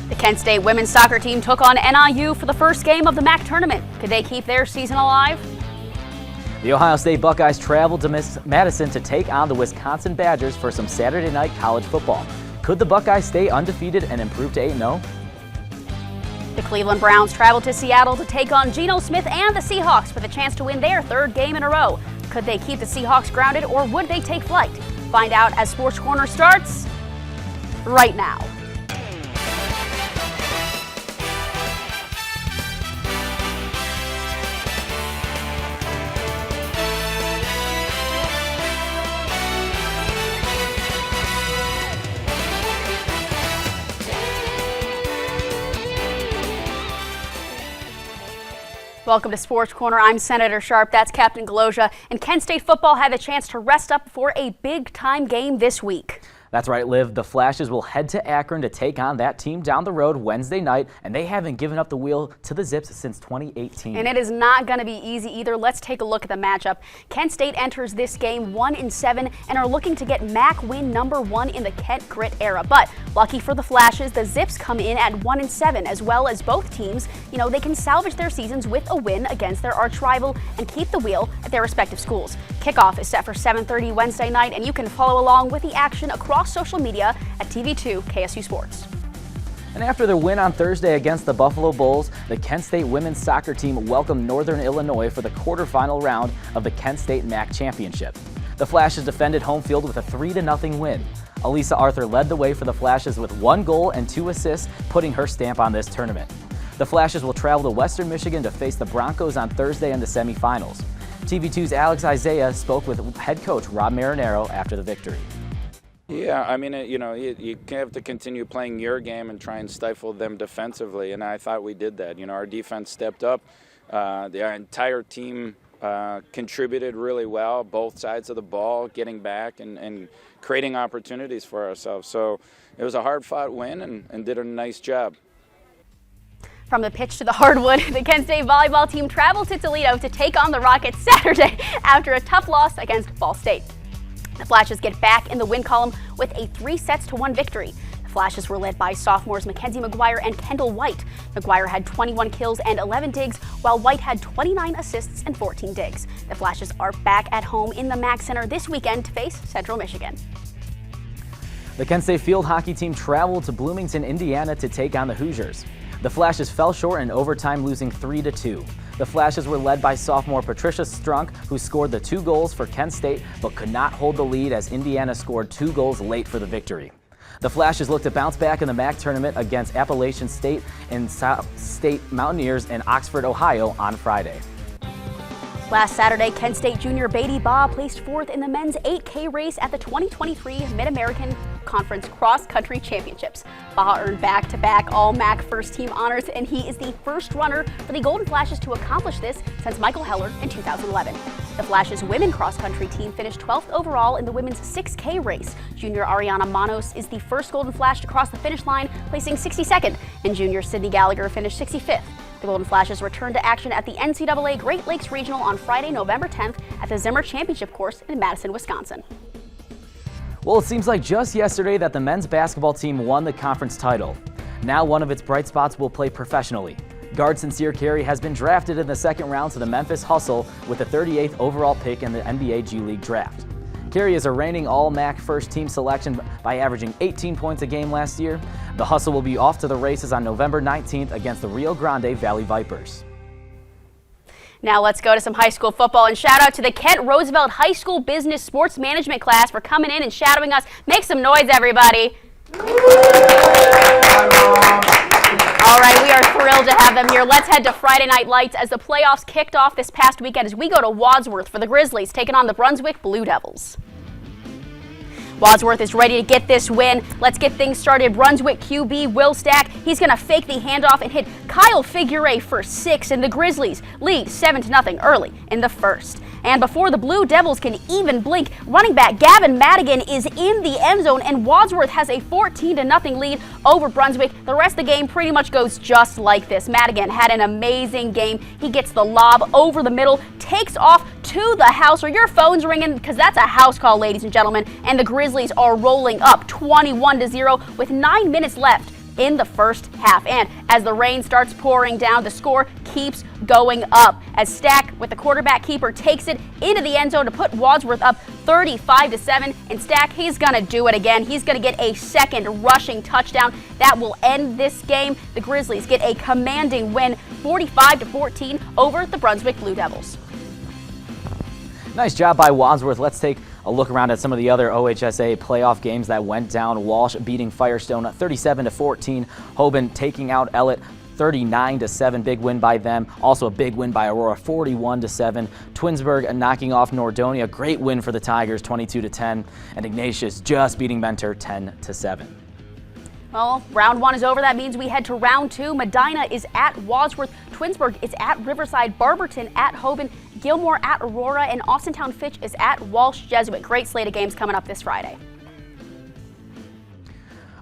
The Kent State women's soccer team took on NIU for the first game of the MAC tournament. Could they keep their season alive? The Ohio State Buckeyes traveled to Madison to take on the Wisconsin Badgers for some Saturday night college football. Could the Buckeyes stay undefeated and improve to 8-0? The Cleveland Browns traveled to Seattle to take on Geno Smith and the Seahawks with a chance to win their third game in a row. Could they keep the Seahawks grounded or would they take flight? Find out as Sports Corner starts right now. Welcome to Sports Corner. I'm Senator Sharp. That's Captain Goloja. And Kent State football had a chance to rest up for a big-time game this week. That's right, Liv. The Flashes will head to Akron to take on that team down the road Wednesday night, and they haven't given up the wheel to the Zips since 2018. And it is not going to be easy either. Let's take a look at the matchup. Kent State enters this game 1-7 and are looking to get MAC win number 1 in the Kent Grit era. But lucky for the Flashes, the Zips come in at 1-7, as well as both teams. You know, they can salvage their seasons with a win against their arch rival and keep the wheel at their respective schools. Kickoff is set for 7:30 Wednesday night, and you can follow along with the action across social media at TV2 KSU Sports. And after their win on Thursday against the Buffalo Bulls, the Kent State women's soccer team welcomed Northern Illinois for the quarterfinal round of the Kent State MAC Championship. The Flashes defended home field with a 3-0 win. Elisa Arthur led the way for the Flashes with 1 goal and 2 assists, putting her stamp on this tournament. The Flashes will travel to Western Michigan to face the Broncos on Thursday in the semifinals. TV2's Alex Isaiah spoke with head coach Rob Marinaro after the victory. Yeah, I mean, you have to continue playing your game and try and stifle them defensively, and I thought we did that. You know, our defense stepped up. The entire team contributed really well, both sides of the ball, getting back and creating opportunities for ourselves. So it was a hard-fought win and did a nice job. From the pitch to the hardwood, the Kent State volleyball team traveled to Toledo to take on the Rockets Saturday after a tough loss against Ball State. The Flashes get back in the win column with a 3-1 victory. The Flashes were led by sophomores Mackenzie McGuire and Kendall White. McGuire had 21 kills and 11 digs, while White had 29 assists and 14 digs. The Flashes are back at home in the MAC Center this weekend to face Central Michigan. The Kent State field hockey team traveled to Bloomington, Indiana to take on the Hoosiers. The Flashes fell short in overtime, losing 3-2. The Flashes were led by sophomore Patricia Strunk, who scored the 2 goals for Kent State, but could not hold the lead as Indiana scored 2 goals late for the victory. The Flashes look to bounce back in the MAC tournament against Appalachian State and South State Mountaineers in Oxford, Ohio on Friday. Last Saturday, Kent State junior Beatty Baugh placed 4th in the men's 8K race at the 2023 Mid-American Conference Cross Country Championships. Baugh earned back-to-back All-MAC first-team honors, and he is the first runner for the Golden Flashes to accomplish this since Michael Heller in 2011. The Flashes women cross-country team finished 12th overall in the women's 6K race. Junior Ariana Manos is the first Golden Flash to cross the finish line, placing 62nd, and junior Sydney Gallagher finished 65th. The Golden Flashes return to action at the NCAA Great Lakes Regional on Friday, November 10th at the Zimmer Championship Course in Madison, Wisconsin. Well, it seems like just yesterday that the men's basketball team won the conference title. Now one of its bright spots will play professionally. Guard Sincere Carey has been drafted in the second round to the Memphis Hustle with the 38th overall pick in the NBA G League draft. Carey is a reigning All-MAC first-team selection by averaging 18 points a game last year. The Hustle will be off to the races on November 19th against the Rio Grande Valley Vipers. Now let's go to some high school football, and shout out to the Kent Roosevelt High School Business Sports Management class for coming in and shadowing us. Make some noise, everybody. All right, we are thrilled to have them here. Let's head to Friday Night Lights as the playoffs kicked off this past weekend as we go to Wadsworth for the Grizzlies taking on the Brunswick Blue Devils. Wadsworth is ready to get this win. Let's get things started. Brunswick QB Will Stack. He's going to fake the handoff and hit Kyle Figuere for 6, and the Grizzlies lead 7-0 early in the first. And before the Blue Devils can even blink, running back Gavin Madigan is in the end zone, and Wadsworth has a 14-0 lead over Brunswick. The rest of the game pretty much goes just like this. Madigan had an amazing game. He gets the lob over the middle, takes off to the house, or your phone's ringing because that's a house call, ladies and gentlemen, and the Grizzlies are rolling up 21-0 with 9 minutes left. in the first half. And as the rain starts pouring down, the score keeps going up as Stack with the quarterback keeper takes it into the end zone to put Wadsworth up 35-7. And Stack, he's going to do it again. He's going to get a second rushing touchdown that will end this game. The Grizzlies get a commanding win, 45-14 over the Brunswick Blue Devils. Nice job by Wadsworth. Let's take a look around at some of the other OHSA playoff games that went down. Walsh beating Firestone 37-14. Hoban taking out Ellett 39-7. Big win by them. Also a big win by Aurora 41-7. Twinsburg knocking off Nordonia. Great win for the Tigers 22-10. And Ignatius just beating Mentor 10-7. Well, round one is over. That means we head to round two. Medina is at Wadsworth. Twinsburg is at Riverside. Barberton at Hoban. Gilmore at Aurora. And Austintown Fitch is at Walsh Jesuit. Great slate of games coming up this Friday.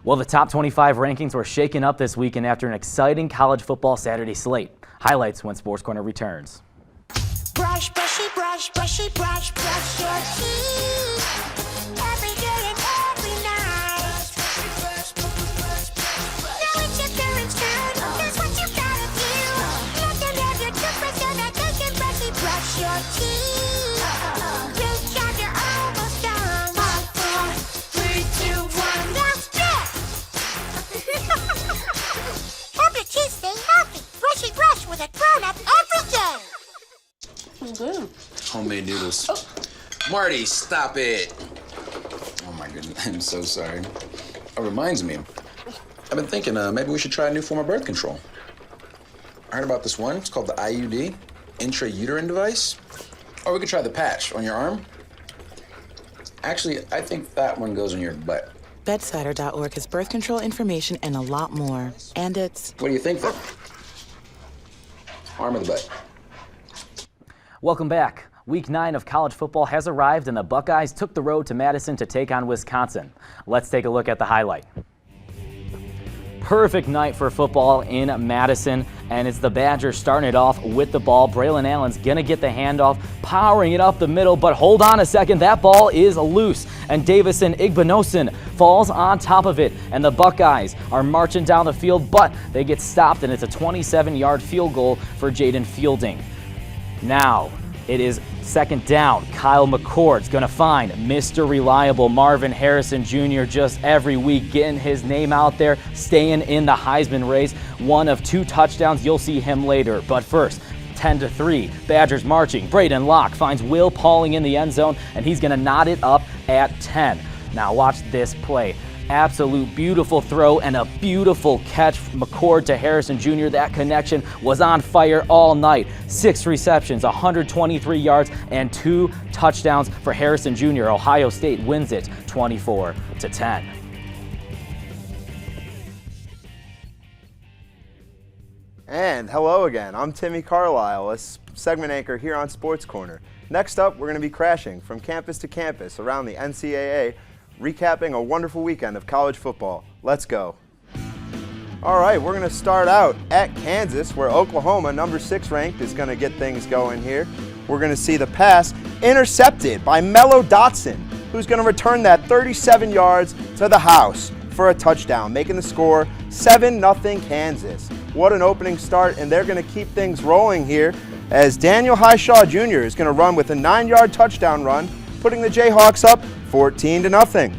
Well, the top 25 rankings were shaken up this weekend after an exciting college football Saturday slate. Highlights when Sports Corner returns. Brush, brushy, brush, brushy, brush, brush your teeth. Every day and every night. Now it's your parents' turn. Here's what you gotta do. Let them have your toothbrush so that they can brushy brush your teeth. Good job, you're almost done. 5, 4, 3, 2, 1. That's it. Help your teeth stay healthy. Brushy brush with a grown-up every day. Homemade noodles. Oh. Marty, stop it. Oh my goodness, I'm so sorry. It reminds me, I've been thinking maybe we should try a new form of birth control. I heard about this one. It's called the IUD, intrauterine device. Or we could try the patch on your arm. Actually, I think that one goes on your butt. Bedsider.org has birth control information and a lot more. And it's... What do you think then? Arm or the butt? Welcome back. Week 9 of college football has arrived and the Buckeyes took the road to Madison to take on Wisconsin. Let's take a look at the highlight. Perfect night for football in Madison, and it's the Badgers starting it off with the ball. Braylon Allen's going to get the handoff, powering it up the middle, but hold on a second, that ball is loose, and Davison Igbenosin falls on top of it, and the Buckeyes are marching down the field, but they get stopped, and it's a 27-yard field goal for Jaden Fielding. Now, it is second down. Kyle McCord's going to find Mr. Reliable Marvin Harrison Jr. just every week, getting his name out there, staying in the Heisman race. One of 2 touchdowns. You'll see him later. But first, 10-3. Badgers marching. Braden Locke finds Will Pauling in the end zone, and he's going to knot it up at 10. Now watch this play. Absolute beautiful throw and a beautiful catch from McCord to Harrison Jr. That connection was on fire all night. 6 receptions, 123 yards, and 2 touchdowns for Harrison Jr. Ohio State wins it 24-10. And hello again, I'm Timmy Carlile, a segment anchor here on Sports Corner. Next up, we're going to be crashing from campus to campus around the NCAA, recapping a wonderful weekend of college football. Let's go. All right, we're going to start out at Kansas, where Oklahoma, number 6 ranked, is going to get things going here. We're going to see the pass intercepted by Mello Dotson, who's going to return that 37 yards to the house for a touchdown, making the score 7-0 Kansas. What an opening start, and they're going to keep things rolling here as Daniel Highshaw Jr. is going to run with a 9-yard touchdown run, putting the Jayhawks up 14-0.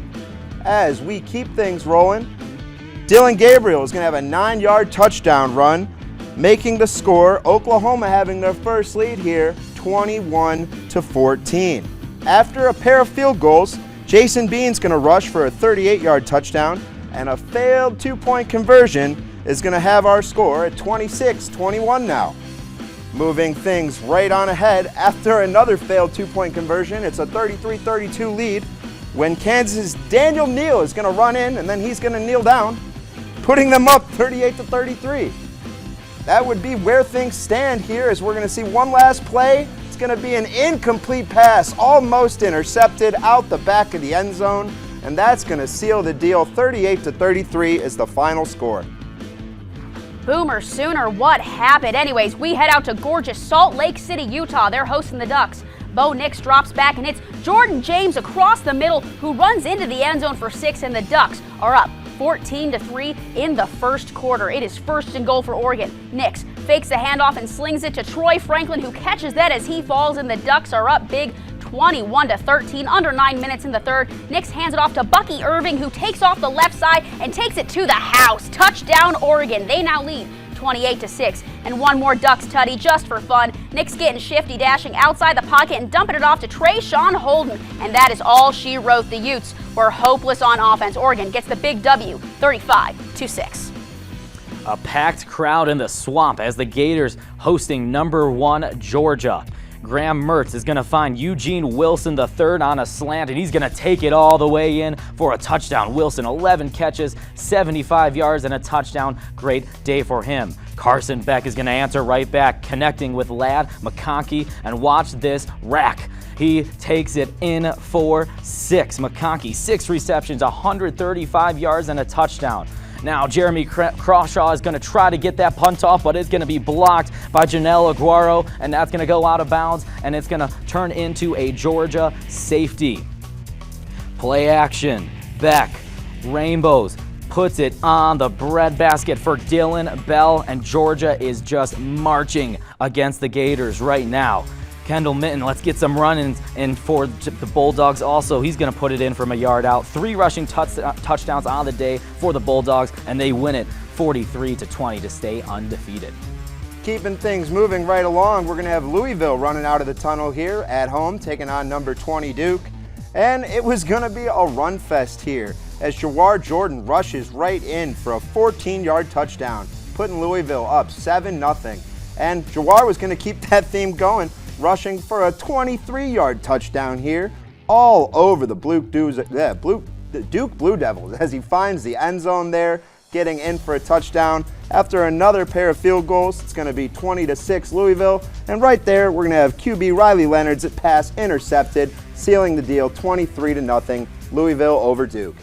As we keep things rolling, Dylan Gabriel is going to have a 9-yard touchdown run, making the score, Oklahoma having their first lead here, 21-14. After a pair of field goals, Jason Bean's going to rush for a 38-yard touchdown, and a failed 2-point conversion is going to have our score at 26-21 now. Moving things right on ahead, after another failed 2-point conversion, it's a 33-32 lead when Kansas' Daniel Neal is going to run in, and then he's going to kneel down, putting them up 38-33. That would be where things stand here, as we're going to see one last play. It's going to be an incomplete pass, almost intercepted out the back of the end zone, and that's going to seal the deal. 38-33 is the final score. Boomer Sooner, what happened? Anyways, we head out to gorgeous Salt Lake City, Utah. They're hosting the Ducks. Bo Nix drops back and hits Jordan James across the middle, who runs into the end zone for 6, and the Ducks are up 14-3 in the first quarter. It is first and goal for Oregon. Nix fakes the handoff and slings it to Troy Franklin, who catches that as he falls, and the Ducks are up big 21-13, under 9 minutes in the third. Nix hands it off to Bucky Irving, who takes off the left side and takes it to the house. Touchdown, Oregon. They now lead 28-6. And one more Ducks tutty just for fun. Nix getting shifty, dashing outside the pocket and dumping it off to Trayshawn Holden. And that is all she wrote. The Utes were hopeless on offense. Oregon gets the big W, 35-6. A packed crowd in the Swamp as the Gators hosting number 1 Georgia. Graham Mertz is going to find Eugene Wilson III on a slant, and he's going to take it all the way in for a touchdown. Wilson, 11 catches, 75 yards, and a touchdown. Great day for him. Carson Beck is going to answer right back, connecting with Ladd McConkey, and watch this rack. He takes it in for 6. McConkey, 6 receptions, 135 yards, and a touchdown. Now Jeremy Crawshaw is going to try to get that punt off, but it's going to be blocked by Janelle Aguero, and that's going to go out of bounds, and it's going to turn into a Georgia safety. Play action. Beck, Rainbows, puts it on the breadbasket for Dylan Bell, and Georgia is just marching against the Gators right now. Kendall Minton, let's get some run-ins in for the Bulldogs also. He's going to put it in from a yard out. 3 rushing touchdowns on the day for the Bulldogs, and they win it 43-20 to stay undefeated. Keeping things moving right along, we're going to have Louisville running out of the tunnel here at home, taking on number 20 Duke. And it was going to be a run fest here as Jawar Jordan rushes right in for a 14-yard touchdown, putting Louisville up 7-0. And Jawar was going to keep that theme going, rushing for a 23-yard touchdown here, all over the Duke Blue Devils as he finds the end zone there, getting in for a touchdown. After another pair of field goals, it's going to be 20-6 Louisville, and right there we're going to have QB Riley Leonard's pass intercepted, sealing the deal 23-0 Louisville over Duke.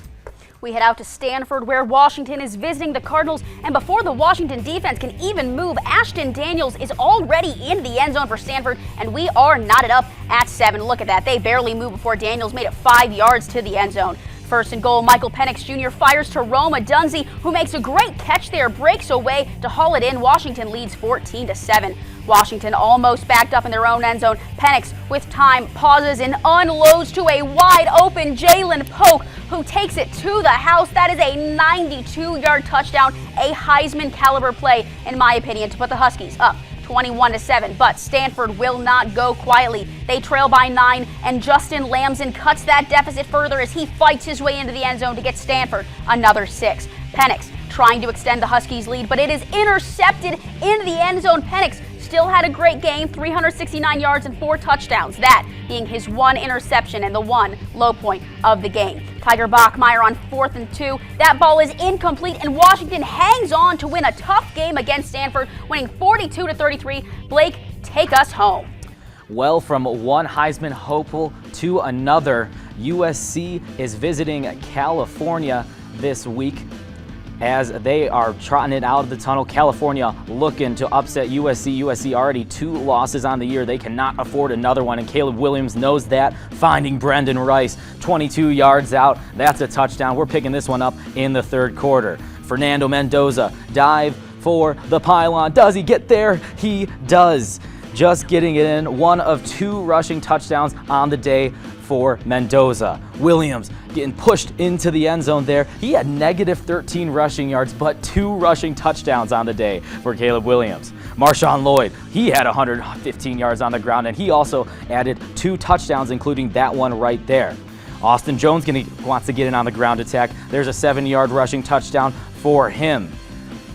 We head out to Stanford, where Washington is visiting the Cardinals, and before the Washington defense can even move, Ashton Daniels is already in the end zone for Stanford, and we are knotted up at 7. Look at that. They barely moved before Daniels made it 5 yards to the end zone. First and goal, Michael Penix Jr. fires to Roma Dunze, who makes a great catch there, breaks away to haul it in. Washington leads 14-7. Washington almost backed up in their own end zone. Penix, with time, pauses and unloads to a wide-open Jalen Polk, who takes it to the house. That is a 92-yard touchdown, a Heisman-caliber play, in my opinion, to put the Huskies up 21-7. But Stanford will not go quietly. They trail by 9, and Justin Lamson cuts that deficit further as he fights his way into the end zone to get Stanford another 6. Penix trying to extend the Huskies' lead, but it is intercepted in the end zone. Penix still had a great game, 369 yards and 4 touchdowns, that being his 1 interception and the 1 low point of the game. Tiger Bachmeier on 4th and 2. That ball is incomplete, and Washington hangs on to win a tough game against Stanford, winning 42-33. Blake, take us home. Well, from one Heisman hopeful to another, USC is visiting California this week as they are trotting it out of the tunnel. California looking to upset USC. USC already 2 losses on the year. They cannot afford another one, and Caleb Williams knows that, finding Brendan Rice 22 yards out. That's a touchdown. We're picking this one up in the 3rd quarter. Fernando Mendoza, dive for the pylon. Does he get there? He does. Just getting it in. 1 of 2 rushing touchdowns on the day for Mendoza. Williams getting pushed into the end zone there. He had -13 rushing yards, but 2 rushing touchdowns on the day for Caleb Williams. Marshawn Lloyd, he had 115 yards on the ground, and he also added 2 touchdowns, including that one right there. Austin Jones wants to get in on the ground attack. There's a 7-yard rushing touchdown for him.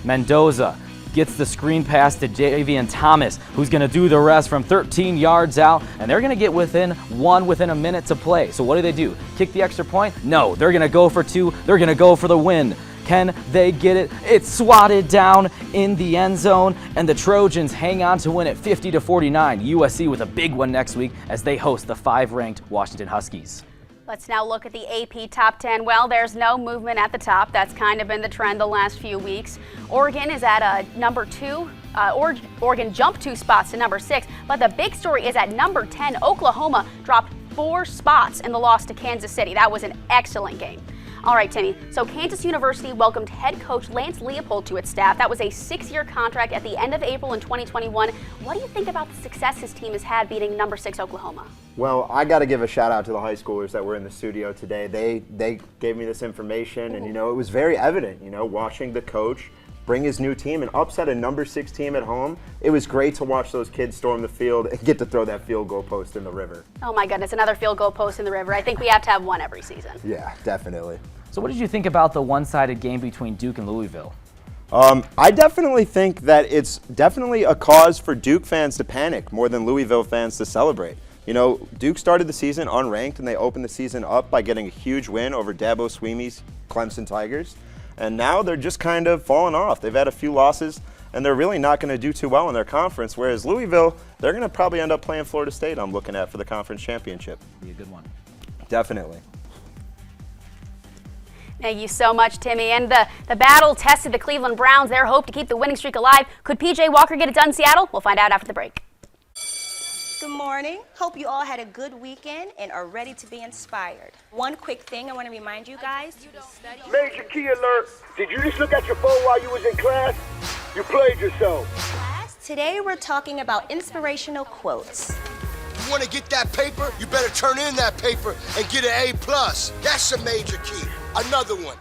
Mendoza gets the screen pass to Javian Thomas, who's going to do the rest from 13 yards out, and they're going to get within a minute to play. So what do? Kick the extra point? No, they're going to go for 2. They're going to go for the win. Can they get it? It's swatted down in the end zone, and the Trojans hang on to win it 50-49. USC with a big one next week as they host the 5-ranked Washington Huskies. Let's now look at the AP Top 10. Well, there's no movement at the top. That's kind of been the trend the last few weeks. Oregon is at number 2. Oregon jumped 2 spots to number 6. But the big story is at number 10. Oklahoma dropped 4 spots in the loss to Kansas City. That was an excellent game. All right, Timmy. So Kansas University welcomed head coach Lance Leopold to its staff. That was a 6-year contract at the end of April in 2021. What do you think about the success his team has had beating number 6 Oklahoma? Well, I got to give a shout out to the high schoolers that were in the studio today. They gave me this information, and it was very evident. Watching the coach bring his new team and upset a number 6 team at home. It was great to watch those kids storm the field and get to throw that field goal post in the river. Oh my goodness, another field goal post in the river. I think we have to have one every season. Yeah, definitely. So what did you think about the one-sided game between Duke and Louisville? I definitely think that it's definitely a cause for Duke fans to panic more than Louisville fans to celebrate. Duke started the season unranked, and they opened the season up by getting a huge win over Dabo Swinney's Clemson Tigers. And now they're just kind of falling off. They've had a few losses, and they're really not going to do too well in their conference, whereas Louisville, they're going to probably end up playing Florida State, I'm looking at, for the conference championship. Be a good one. Definitely. Thank you so much, Timmy. And the battle tested the Cleveland Browns. Their hope to keep the winning streak alive. Could P.J. Walker get it done in Seattle? We'll find out after the break. Good morning. Hope you all had a good weekend and are ready to be inspired. One quick thing I want to remind you guys. Major key alert. Did you just look at your phone while you was in class? You played yourself. Today we're talking about inspirational quotes. You want to get that paper? You better turn in that paper and get an A+. That's a major key. Another one.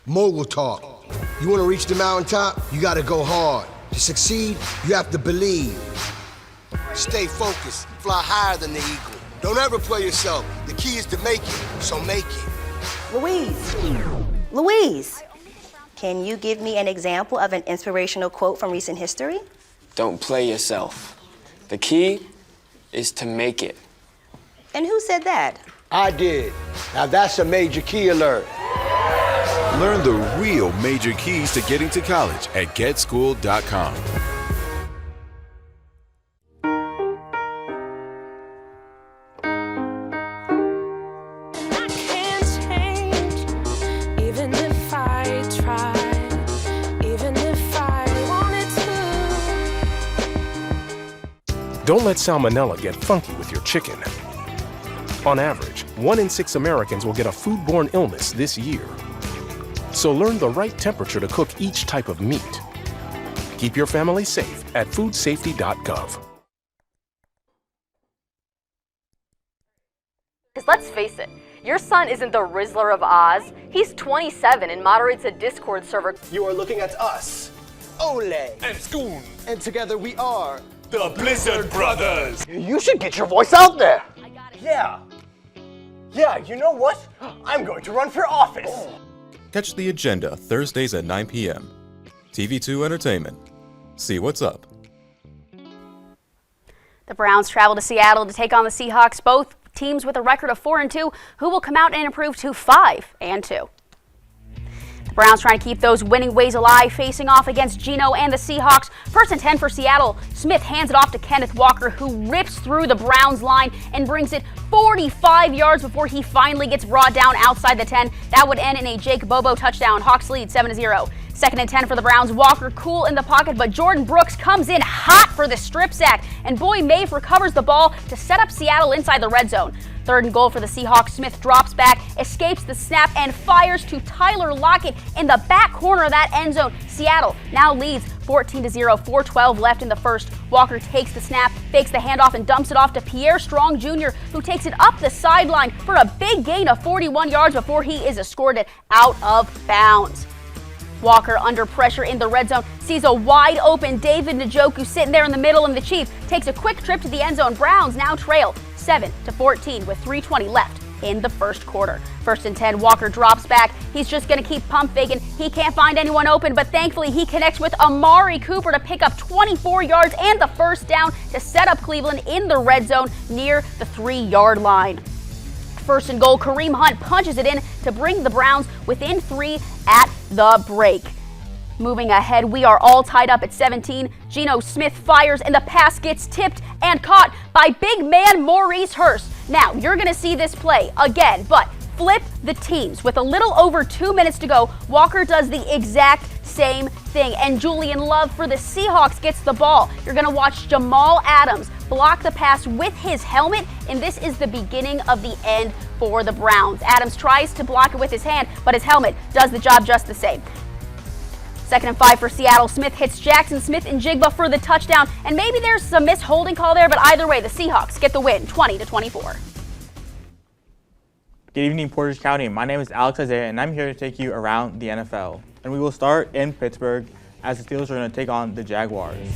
Mogul talk. You want to reach the mountaintop? You got to go hard. To succeed, you have to believe. Stay focused. Fly higher than the eagle. Don't ever play yourself. The key is to make it, so make it. Louise, can you give me an example of an inspirational quote from recent history? Don't play yourself. The key is to make it. And who said that? I did. Now that's a major key alert. Learn the real major keys to getting to college at getschool.com. Don't let salmonella get funky with your chicken. On average, 1 in 6 Americans will get a foodborne illness this year. So learn the right temperature to cook each type of meat. Keep your family safe at foodsafety.gov. Because let's face it, your son isn't the Rizzler of Oz. He's 27 and moderates a Discord server. You are looking at us, Ole and Scoon, and together we are the Blizzard Brothers. You should get your voice out there. Yeah, you know what? I'm going to run for office. Catch The Agenda Thursdays at 9 p.m. TV2 Entertainment. See what's up. The Browns travel to Seattle to take on the Seahawks, both teams with a record of 4-2, who will come out and improve to 5-2. The Browns trying to keep those winning ways alive, facing off against Geno and the Seahawks. 1st and 10 for Seattle. Smith hands it off to Kenneth Walker, who rips through the Browns line and brings it 45 yards before he finally gets brought down outside the 10. That would end in a Jake Bobo touchdown. Hawks lead 7-0. 2nd and 10 for the Browns. Walker cool in the pocket, but Jordan Brooks comes in hot for the strip sack, and Boy Maeve recovers the ball to set up Seattle inside the red zone. 3rd and goal for the Seahawks. Smith drops back, escapes the snap, and fires to Tyler Lockett in the back corner of that end zone. Seattle now leads 14-0, 4:12 left in the first. Walker takes the snap, fakes the handoff, and dumps it off to Pierre Strong Jr., who takes it up the sideline for a big gain of 41 yards before he is escorted out of bounds. Walker, under pressure in the red zone, sees a wide open David Njoku sitting there in the middle, and the Chiefs takes a quick trip to the end zone. Browns now trail 7-14 with 3:20 left in the first quarter. 1st and 10, Walker drops back. He's just going to keep pump faking. He can't find anyone open, but thankfully he connects with Amari Cooper to pick up 24 yards and the first down to set up Cleveland in the red zone near the 3-yard line. 1st and goal, Kareem Hunt punches it in to bring the Browns within 3 at the break. Moving ahead, we are all tied up at 17. Geno Smith fires and the pass gets tipped and caught by big man Maurice Hurst. Now, you're going to see this play again, but flip the teams. With a little over 2 minutes to go, Walker does the exact same thing, and Julian Love for the Seahawks gets the ball. You're going to watch Jamal Adams blocked the pass with his helmet, and this is the beginning of the end for the Browns. Adams tries to block it with his hand, but his helmet does the job just the same. 2nd and 5 for Seattle. Smith hits Jackson Smith-Njigba for the touchdown, and maybe there's some missed holding call there, but either way, the Seahawks get the win, 20-24. Good evening, Portage County. My name is Alex Isaiah, and I'm here to take you around the NFL. And we will start in Pittsburgh as the Steelers are going to take on the Jaguars.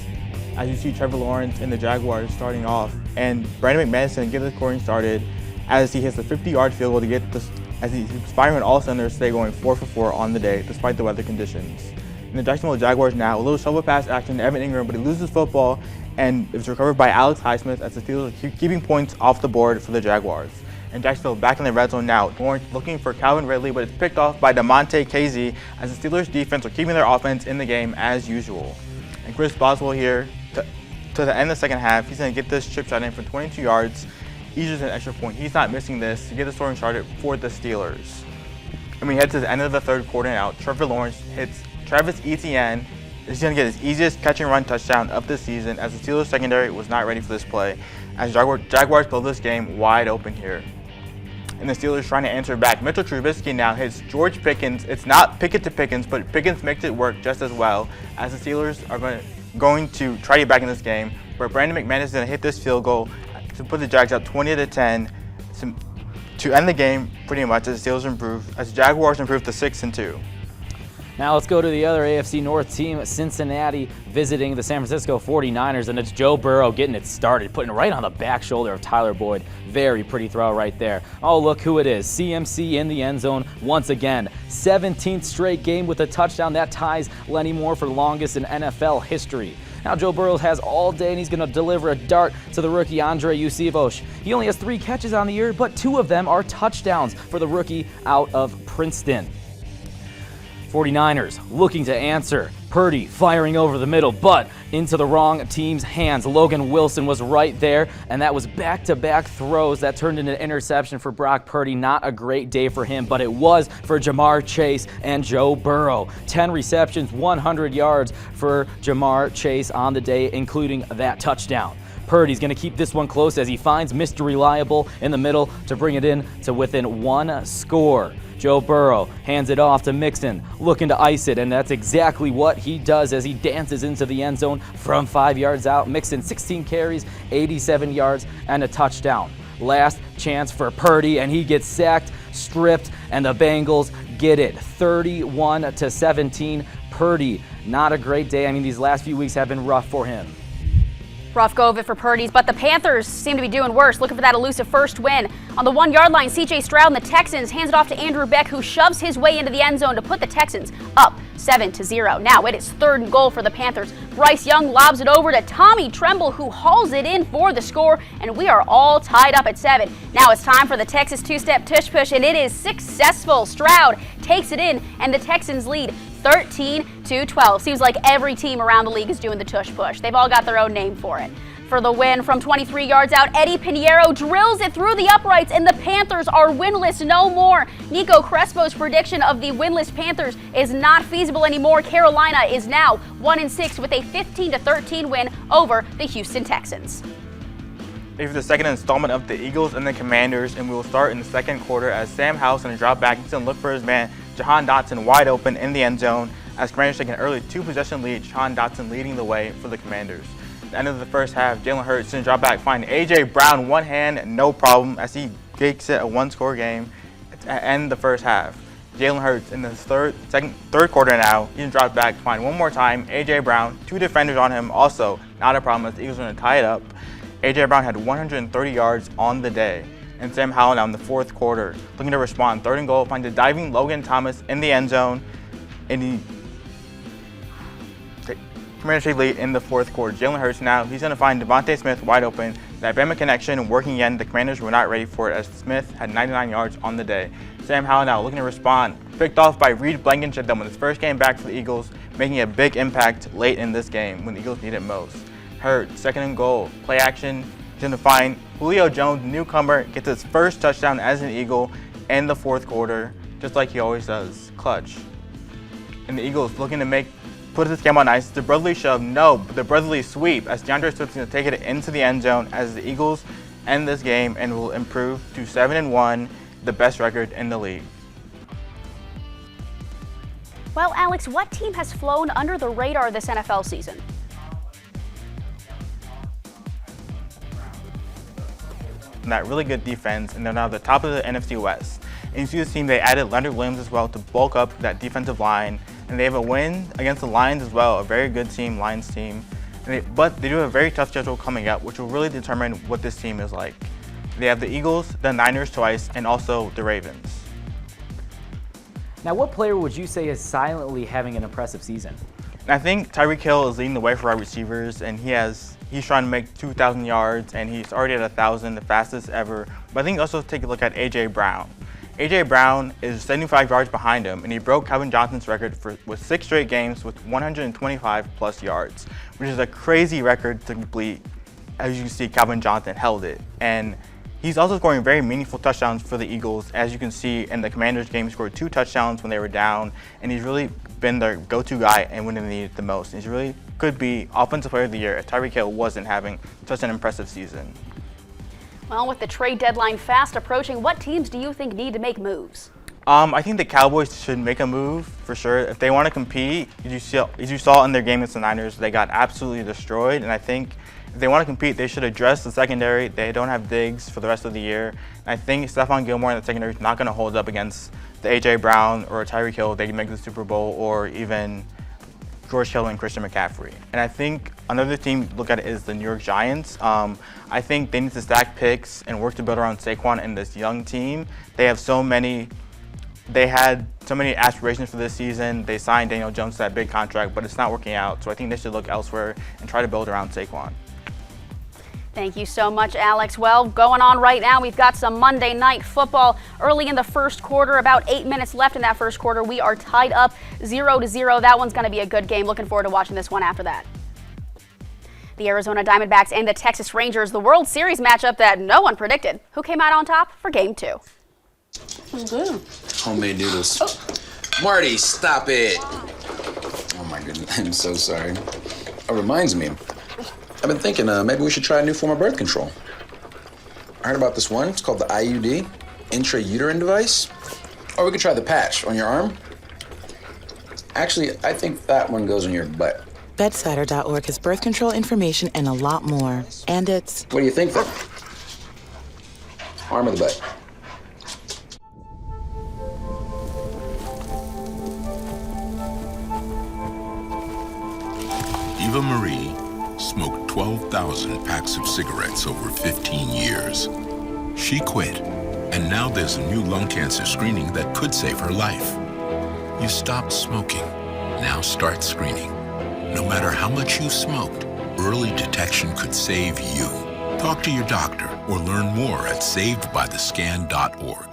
As you see Trevor Lawrence and the Jaguars starting off, and Brandon McManus get the scoring started as he hits a 50-yard field goal to get this, as he's firing all cylinders today, going 4 for 4 on the day despite the weather conditions. And the Jacksonville Jaguars now, a little shovel pass action to Evan Ingram, but he loses football, and it's recovered by Alex Highsmith as the Steelers are keeping points off the board for the Jaguars. And Jacksonville back in the red zone now, looking for Calvin Ridley, but it's picked off by Monte KZ as the Steelers defense are keeping their offense in the game as usual. And Chris Boswell here to the end of the second half, he's going to get this chip shot in for 22 yards. He's just an extra point. He's not missing this to get the scoring started for the Steelers. And we head to the end of the third quarter now. Trevor Lawrence hits Travis Etienne. He's going to get his easiest catch and run touchdown of the season as the Steelers secondary was not ready for this play. As Jaguars blow this game wide open here. And the Steelers trying to answer back. Mitchell Trubisky now hits George Pickens. It's not Pickett to Pickens, but Pickens makes it work just as well as the Steelers are going to try to get back in this game. Where Brandon McManus is going to hit this field goal to put the Jags up 20-10 to end the game pretty much as the Steelers improve, as the Jaguars improve to 6-2. Now let's go to the other AFC North team, Cincinnati, visiting the San Francisco 49ers, and it's Joe Burrow getting it started, putting it right on the back shoulder of Tyler Boyd. Very pretty throw right there. Oh, look who it is. CMC in the end zone once again. 17th straight game with a touchdown. That ties Lenny Moore for longest in NFL history. Now Joe Burrow has all day, and he's going to deliver a dart to the rookie Andre Usivosh. He only has 3 catches on the year, but 2 of them are touchdowns for the rookie out of Princeton. 49ers looking to answer. Purdy firing over the middle, but into the wrong team's hands. Logan Wilson was right there, and that was back-to-back throws that turned into an interception for Brock Purdy. Not a great day for him, but it was for Jamar Chase and Joe Burrow. 10 receptions, 100 yards for Jamar Chase on the day, including that touchdown. Purdy's going to keep this one close as he finds Mr. Reliable in the middle to bring it in to within 1 score. Joe Burrow hands it off to Mixon, looking to ice it, and that's exactly what he does as he dances into the end zone from 5 yards out. Mixon, 16 carries, 87 yards, and a touchdown. Last chance for Purdy, and he gets sacked, stripped, and the Bengals get it, 31-17. Purdy, not a great day. I mean, these last few weeks have been rough for him. Rough go of it for Purdy's, but the Panthers seem to be doing worse, looking for that elusive first win. On the 1-yard line, C.J. Stroud and the Texans hands it off to Andrew Beck, who shoves his way into the end zone to put the Texans up 7-0. Now it is 3rd and goal for the Panthers. Bryce Young lobs it over to Tommy Tremble, who hauls it in for the score, and we are all tied up at 7. Now it's time for the Texas two-step tush push, and it is successful. Stroud takes it in, and the Texans lead 13-12. Seems like every team around the league is doing the tush push. They've all got their own name for it. For the win from 23 yards out, Eddie Pinheiro drills it through the uprights, and the Panthers are winless no more. Nico Crespo's prediction of the winless Panthers is not feasible anymore. Carolina is now 1-6 with a 15-13 win over the Houston Texans. Ready for the second installment of the Eagles and the Commanders, and we will start in the second quarter as Sam Howell's going to drop back. He's going to look for his man, Jahan Dotson, wide open in the end zone. As Commanders take an early 2-possession lead, Jahan Dotson leading the way for the Commanders. At the end of the first half, Jalen Hurts going to drop back, find A.J. Brown one hand, no problem, as he makes it a 1-score game at the end of the first half. Jalen Hurts in the third quarter now, he's going to drop back, find one more time, A.J. Brown, 2 defenders on him, also not a problem as the Eagles are going to tie it up. A.J. Brown had 130 yards on the day. And Sam Howell now in the 4th quarter, looking to respond. 3rd and goal, finds a diving Logan Thomas in the end zone. And he Commanders lead in the 4th quarter. Jalen Hurts now, he's going to find Devontae Smith wide open. That Bama connection working again. The Commanders were not ready for it as Smith had 99 yards on the day. Sam Howell now looking to respond. Picked off by Reed Blankenship with his first game back for the Eagles, making a big impact late in this game when the Eagles need it most. Hurts, 2nd and goal, play action. He's going to find Julio Jones, newcomer, gets his first touchdown as an Eagle in the 4th quarter, just like he always does. Clutch. And the Eagles looking to make put this game on ice. The brotherly shove, no, the brotherly sweep as DeAndre Swift's going to take it into the end zone as the Eagles end this game and will improve to 7-1, the best record in the league. Well, Alex, what team has flown under the radar this NFL season? And that really good defense, and they're now the top of the NFC West. And you see this team, they added Leonard Williams as well to bulk up that defensive line, and they have a win against the Lions as well, a very good team, Lions team. But they do have a very tough schedule coming up, which will really determine what this team is like. They have the Eagles, the Niners twice, and also the Ravens. Now, what player would you say is silently having an impressive season? And I think Tyreek Hill is leading the way for our receivers, and he's trying to make 2,000 yards, and he's already at 1,000, the fastest ever. But I think also take a look at A.J. Brown. A.J. Brown is 75 yards behind him, and he broke Calvin Johnson's record with 6 straight games with 125-plus yards, which is a crazy record to complete. As you can see, Calvin Johnson held it. And he's also scoring very meaningful touchdowns for the Eagles. As you can see in the Commanders game, he scored 2 touchdowns when they were down, and he's really been their go-to guy and when they need it the most. And he really could be Offensive Player of the Year if Tyreek Hill wasn't having such an impressive season. Well, with the trade deadline fast approaching, what teams do you think need to make moves? I think the Cowboys should make a move for sure. If they want to compete, as you saw in their game against the Niners, they got absolutely destroyed. And I think if they want to compete, they should address the secondary. They don't have Diggs for the rest of the year. And I think Stephon Gilmore in the secondary is not going to hold up against the A.J. Brown or Tyreek Hill. They can make the Super Bowl, or even George Kittle and Christian McCaffrey. And I think another team to look at is the New York Giants. I think they need to stack picks and work to build around Saquon and this young team. They had so many aspirations for this season. They signed Daniel Jones to that big contract, but it's not working out. So I think they should look elsewhere and try to build around Saquon. Thank you so much, Alex. Well, going on right now, we've got some Monday Night Football early in the first quarter. About 8 minutes left in that first quarter. We are tied up 0-0. That one's going to be a good game. Looking forward to watching this one after that. The Arizona Diamondbacks and the Texas Rangers, the World Series matchup that no one predicted. Who came out on top for Game 2? Homemade noodles. Oh. Marty, stop it. Oh my goodness, I'm so sorry. It reminds me, I've been thinking maybe we should try a new form of birth control. I heard about this one. It's called the IUD, intrauterine device. Or we could try the patch on your arm. Actually, I think that one goes on your butt. Bedsider.org has birth control information and a lot more. And it's... What do you think then? Arm or the butt? Eva Marie smoked 12,000 packs of cigarettes over 15 years. She quit, and now there's a new lung cancer screening that could save her life. You stopped smoking. Now start screening. No matter how much you smoked, early detection could save you. Talk to your doctor or learn more at savedbythescan.org.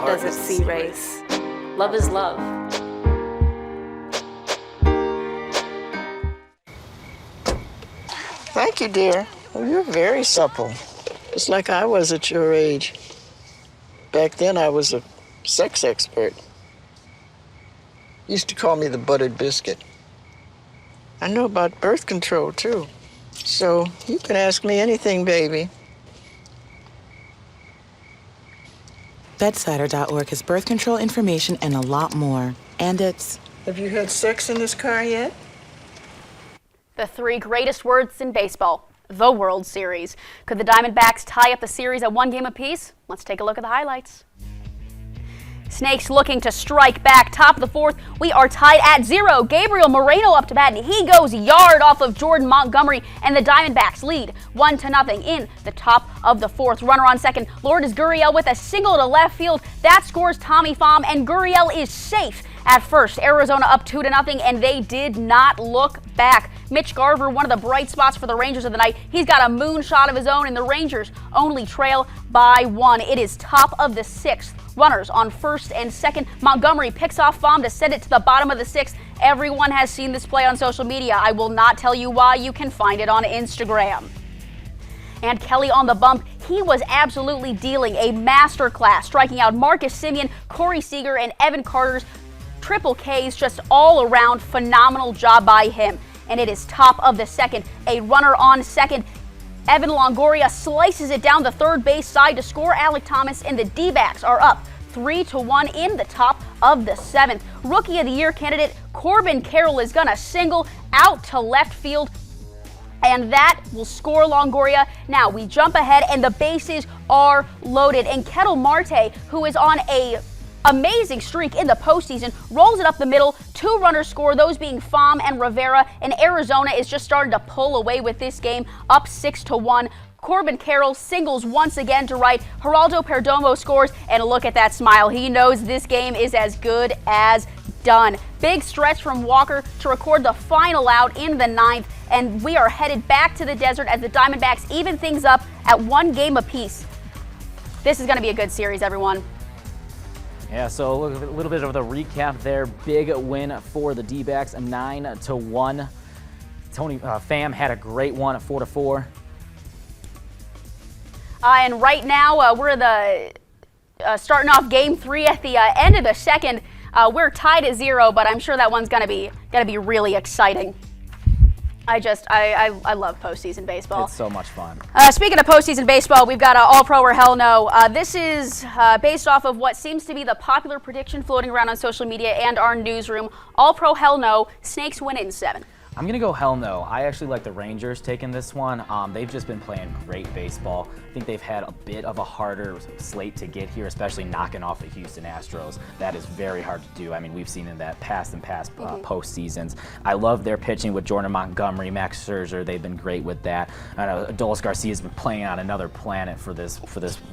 Doesn't see race. Love is love. Thank you, dear. Oh, you're very supple. Just like I was at your age. Back then, I was a sex expert. Used to call me the buttered biscuit. I know about birth control, too. So you can ask me anything, baby. Bedsider.org has birth control information and a lot more. And it's... Have you had sex in this car yet? The 3 greatest words in baseball, the World Series. Could the Diamondbacks tie up the series at 1 game apiece? Let's take a look at the highlights. Snakes looking to strike back. Top of the 4th, we are tied at 0. Gabriel Moreno up to bat, and he goes yard off of Jordan Montgomery, and the Diamondbacks lead 1-0 in the top of the 4th. Runner on second, Lourdes Gurriel with a single to left field. That scores Tommy Pham, and Gurriel is safe at first. Arizona up 2-0, and they did not look back. Mitch Garver, one of the bright spots for the Rangers of the night. He's got a moonshot of his own, and the Rangers only trail by 1. It is top of the 6th. Runners on first and second. Montgomery picks off Baum to send it to the bottom of the 6th. Everyone has seen this play on social media. I will not tell you why. You can find it on Instagram. And Kelly on the bump, he was absolutely dealing a masterclass, striking out Marcus Semien, Corey Seager, and Evan Carter's triple Ks. Just all around phenomenal job by him. And it is top of the 2nd. A runner on second. Evan Longoria slices it down the third base side to score Alec Thomas, and the D-backs are up 3-1 in the top of the 7th. Rookie of the Year candidate Corbin Carroll is gonna single out to left field, and that will score Longoria. Now we jump ahead, and the bases are loaded, and Ketel Marte, who is on a amazing streak in the postseason, rolls it up the middle. 2 runners score, those being Pham and Rivera, and Arizona is just starting to pull away with this game, up 6-1. Corbin Carroll singles once again to right. Geraldo Perdomo scores, and look at that smile. He knows this game is as good as done. Big stretch from Walker to record the final out in the 9th, and we are headed back to the desert as the Diamondbacks even things up at 1 game apiece. This is going to be a good series, everyone. Yeah, so a little bit of the recap there. Big win for the D-backs, 9-1. Tony Pham had a great one at 4-4. And right now, we're starting off Game 3 at the end of the 2nd. We're tied at 0, but I'm sure that one's gonna be really exciting. I love postseason baseball. It's so much fun. Speaking of postseason baseball, we've got All Pro or Hell No. This is based off of what seems to be the popular prediction floating around on social media and our newsroom. All Pro Hell No, Snakes win it in 7. I'm going to go Hell No. I actually like the Rangers taking this one. They've just been playing great baseball. I think they've had a bit of a harder slate to get here, especially knocking off the Houston Astros. That is very hard to do. I mean, we've seen in that past postseasons. I love their pitching with Jordan Montgomery, Max Scherzer. They've been great with that. I know Adolis Garcia's been playing on another planet for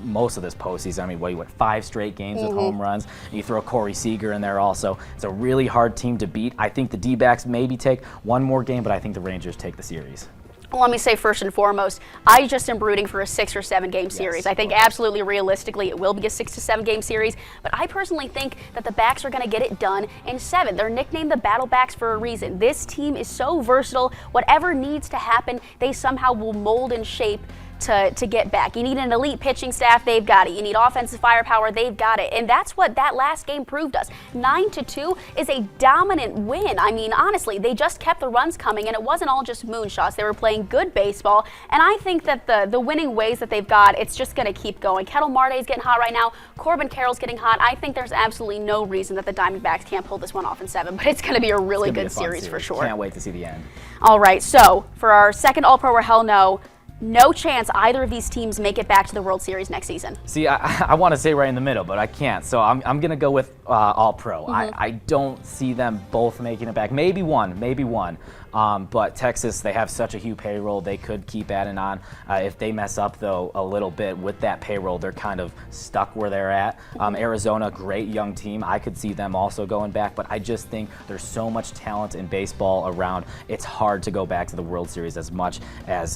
most of this postseason. I mean, what 5 straight games with home runs? And you throw Corey Seager in there also. It's a really hard team to beat. I think the D-backs maybe take one more game, but I think the Rangers take the series. Well, let me say first and foremost, I just am rooting for a 6 or 7 game series. I think absolutely realistically it will be a 6 to 7 game series, but I personally think that the backs are going to get it done in 7. They're nicknamed the Battle Backs for a reason. This team is so versatile. Whatever needs to happen, they somehow will mold and shape to get back. You need an elite pitching staff, they've got it. You need offensive firepower, they've got it. And that's what that last game proved us. 9-2 is a dominant win. I mean, honestly, they just kept the runs coming, and it wasn't all just moonshots. They were playing good baseball, and I think that the winning ways that they've got, it's just going to keep going. Ketel Marte is getting hot right now. Corbin Carroll's getting hot. I think there's absolutely no reason that the Diamondbacks can't pull this one off in 7, but it's going to be a really good series for sure. Can't wait to see the end. All right, so for our second All-Pro or Hell No, no chance either of these teams make it back to the World Series next season. See, I want to say right in the middle, but I can't. So I'm going to go with All Pro. I don't see them both making it back. Maybe one. But Texas, they have such a huge payroll. They could keep adding on. If they mess up, though, a little bit with that payroll, they're kind of stuck where they're at. Arizona, great young team. I could see them also going back, but I just think there's so much talent in baseball around. It's hard to go back to the World Series as much as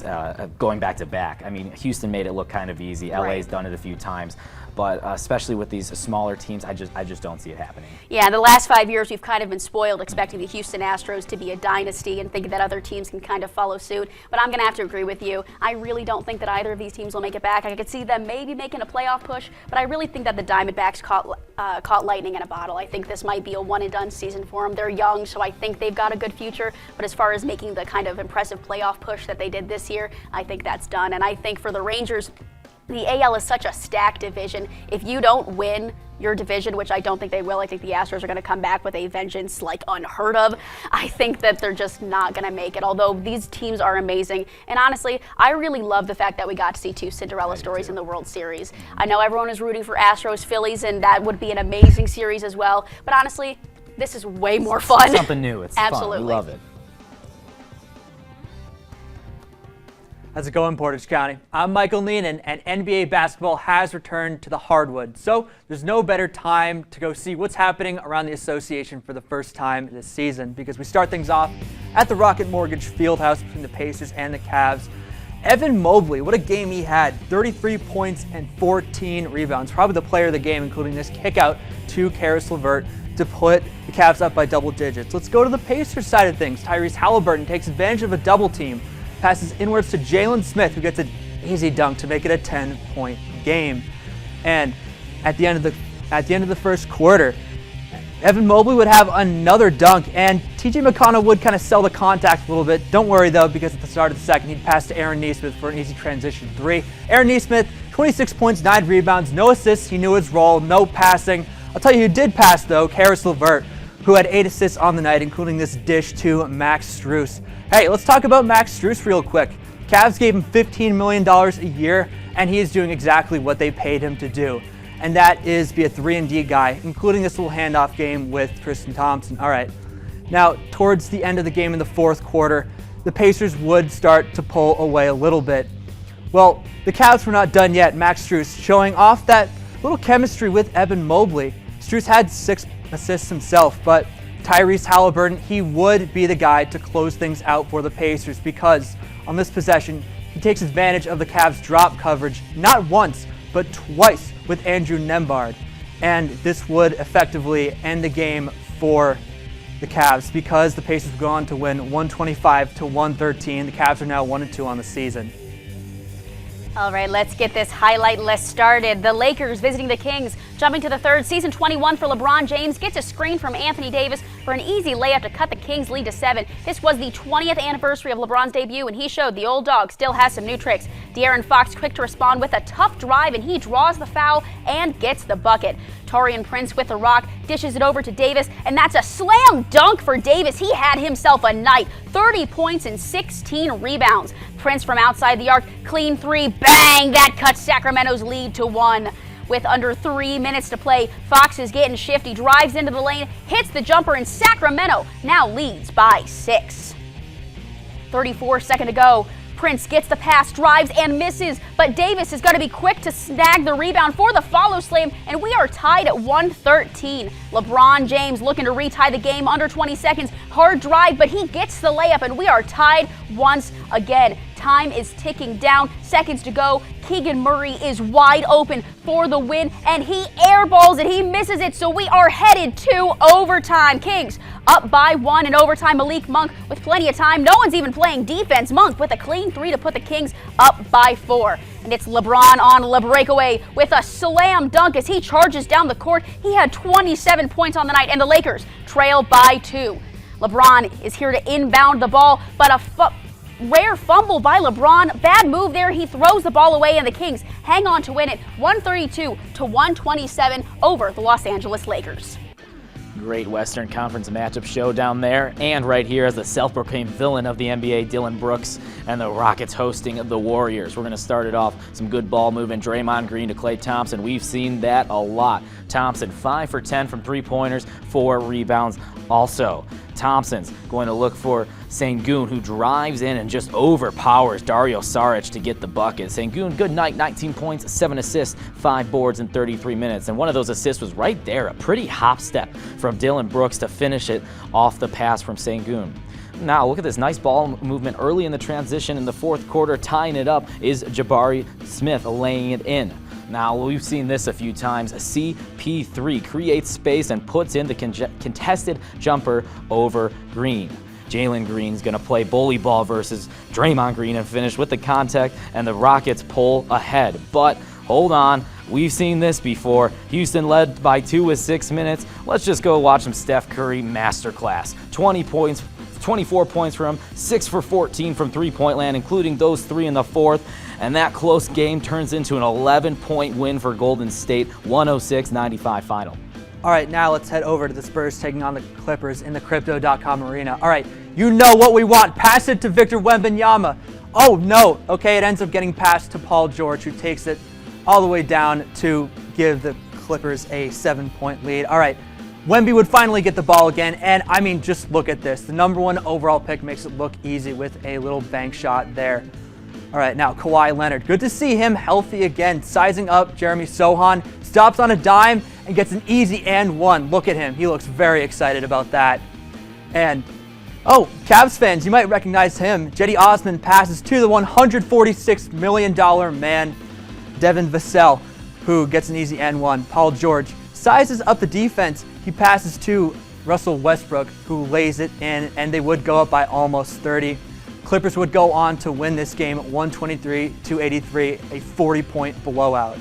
going back to back. I mean, Houston made it look kind of easy. LA's done it a few times. But especially with these smaller teams, I just don't see it happening. Yeah, in the last 5 years, we've kind of been spoiled expecting the Houston Astros to be a dynasty and thinking that other teams can kind of follow suit. But I'm going to have to agree with you. I really don't think that either of these teams will make it back. I could see them maybe making a playoff push, but I really think that the Diamondbacks caught lightning in a bottle. I think this might be a one-and-done season for them. They're young, so I think they've got a good future. But as far as making the kind of impressive playoff push that they did this year, I think that's done. And I think for the Rangers, the AL is such a stacked division. If you don't win your division, which I don't think they will, I think the Astros are going to come back with a vengeance like unheard of. I think that they're just not going to make it, although these teams are amazing. And honestly, I really love the fact that we got to see 2 Cinderella stories in the World Series. I know everyone is rooting for Astros, Phillies, and that would be an amazing series as well. But honestly, this is way more fun. It's something new. It's absolutely fun. We love it. How's it going, Portage County? I'm Michael Neenan, and NBA basketball has returned to the hardwood. So there's no better time to go see what's happening around the association for the first time this season, because we start things off at the Rocket Mortgage Fieldhouse between the Pacers and the Cavs. Evan Mobley, what a game he had. 33 points and 14 rebounds. Probably the player of the game, including this kick out to Karis LeVert to put the Cavs up by double digits. Let's go to the Pacers side of things. Tyrese Halliburton takes advantage of a double team, passes inwards to Jalen Smith, who gets an easy dunk to make it a 10-point game. And at the end of the first quarter, Evan Mobley would have another dunk, and TJ McConnell would kind of sell the contact a little bit. Don't worry, though, because at the start of the second, he'd pass to Aaron Nesmith for an easy transition three. Aaron Nesmith, 26 points, 9 rebounds, no assists. He knew his role, no passing. I'll tell you who did pass, though, Karis LeVert, who had 8 assists on the night, including this dish to Max Strus. Hey, let's talk about Max Strus real quick. Cavs gave him $15 million a year, and he is doing exactly what they paid him to do. And that is be a 3-and-D guy, including this little handoff game with Tristan Thompson. All right. Now, towards the end of the game in the fourth quarter, the Pacers would start to pull away a little bit. Well, the Cavs were not done yet. Max Strus showing off that little chemistry with Evan Mobley. Strus had 6 assists himself, but Tyrese Halliburton, he would be the guy to close things out for the Pacers because on this possession, he takes advantage of the Cavs' drop coverage not once, but twice with Andrew Nembhard. And this would effectively end the game for the Cavs because the Pacers go on to win 125-113. The Cavs are now 1-2 on the season. All right, let's get this highlight list started. The Lakers visiting the Kings, jumping to the third. Season 21 for LeBron James gets a screen from Anthony Davis for an easy layup to cut the Kings' lead to 7. This was the 20th anniversary of LeBron's debut, and he showed the old dog still has some new tricks. De'Aaron Fox quick to respond with a tough drive, and he draws the foul and gets the bucket. Taurean Prince with the rock, dishes it over to Davis, and that's a slam dunk for Davis. He had himself a night, 30 points and 16 rebounds. Prince from outside the arc, clean 3, bang, that cuts Sacramento's lead to 1. With under 3 minutes to play, Fox is getting shifty, drives into the lane, hits the jumper, and Sacramento now leads by 6. 34 seconds to go. Prince gets the pass, drives, and misses, but Davis is going to be quick to snag the rebound for the follow slam, and we are tied at 113. LeBron James looking to retie the game under 20 seconds. Hard drive, but he gets the layup, and we are tied once again. Time is ticking down, seconds to go. Keegan Murray is wide open for the win, and he airballs it. He misses it, so we are headed to overtime. Kings up by 1 in overtime. Malik Monk with plenty of time. No one's even playing defense. Monk with a clean 3 to put the Kings up by 4. And it's LeBron on the breakaway with a slam dunk as he charges down the court. He had 27 points on the night, and the Lakers trail by 2. LeBron is here to inbound the ball, but a rare fumble by LeBron. Bad move there. He throws the ball away, and the Kings hang on to win it 132-127 over the Los Angeles Lakers. Great Western Conference matchup showdown there, and right here as the self-proclaimed villain of the NBA, Dylan Brooks, and the Rockets hosting the Warriors. We're going to start it off. Some good ball movement. Draymond Green to Klay Thompson. We've seen that a lot. Thompson 5 for 10 from 3-pointers, 4 rebounds. Also, Thompson's going to look for Sengun, who drives in and just overpowers Dario Saric to get the bucket. Sengun, good night, 19 points, 7 assists, 5 boards in 33 minutes. And one of those assists was right there, a pretty hop step from Dylan Brooks to finish it off the pass from Sengun. Now, look at this nice ball movement early in the transition in the fourth quarter. Tying it up is Jabari Smith laying it in. Now, we've seen this a few times. CP3 creates space and puts in the contested jumper over Green. Jalen Green's going to play bully ball versus Draymond Green and finish with the contact, and the Rockets pull ahead. But hold on, we've seen this before. Houston led by 2 with 6 minutes. Let's just go watch some Steph Curry masterclass. 24 points for him, 6 for 14 from three-point land, including those 3 in the fourth. And that close game turns into an 11-point win for Golden State, 106-95 final. All right, now let's head over to the Spurs taking on the Clippers in the Crypto.com arena. All right, you know what we want. Pass it to Victor Wembanyama. Oh, no. Okay, it ends up getting passed to Paul George, who takes it all the way down to give the Clippers a 7-point lead. All right, Wemby would finally get the ball again, and I mean, just look at this. The #1 overall pick makes it look easy with a little bank shot there. All right, now Kawhi Leonard. Good to see him healthy again. Sizing up Jeremy Sohan. Stops on a dime and gets an easy and 1. Look at him. He looks very excited about that. And Oh, Cavs fans, you might recognize him. Jetty Osman passes to the $146 million man, Devin Vassell, who gets an easy N1. Paul George sizes up the defense. He passes to Russell Westbrook, who lays it in, and they would go up by almost 30. Clippers would go on to win this game 123-83, a 40-point blowout.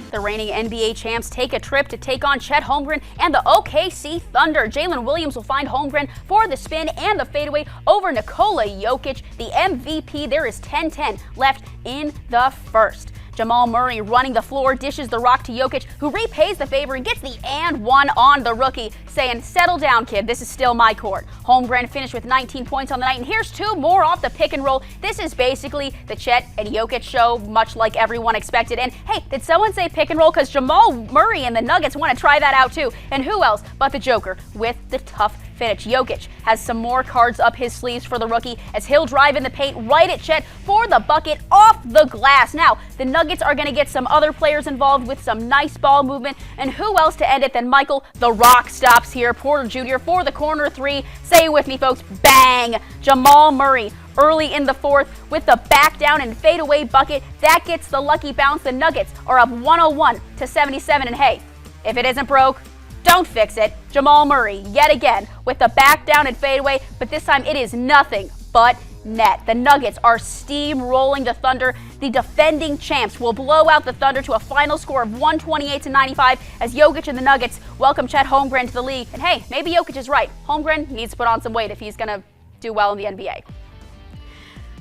The reigning NBA champs take a trip to take on Chet Holmgren and the OKC Thunder. Jalen Williams will find Holmgren for the spin and the fadeaway over Nikola Jokic, the MVP. There is 10-10 left in the first. Jamal Murray running the floor, dishes the rock to Jokic, who repays the favor and gets the and one on the rookie, saying, "Settle down, kid. This is still my court." Holmgren finished with 19 points on the night, and here's 2 more off the pick and roll. This is basically the Chet and Jokic show, much like everyone expected. And hey, did someone say pick and roll? Because Jamal Murray and the Nuggets want to try that out too. And who else but the Joker with the tough finish? Jokic has some more cards up his sleeves for the rookie as he'll drive in the paint right at Chet for the bucket off the glass. Now, the Nuggets are going to get some other players involved with some nice ball movement. And who else to end it than Michael the Rock stops here, Porter Jr. for the corner 3. Say it with me, folks. Bang! Jamal Murray early in the fourth with the back down and fadeaway bucket. That gets the lucky bounce. The Nuggets are up 101-77. And hey, if it isn't broke, don't fix it. Jamal Murray, yet again, with the back down and fadeaway, but this time it is nothing but net. The Nuggets are steamrolling the Thunder. The defending champs will blow out the Thunder to a final score of 128-95 as Jokic and the Nuggets welcome Chet Holmgren to the league. And hey, maybe Jokic is right. Holmgren needs to put on some weight if he's going to do well in the NBA.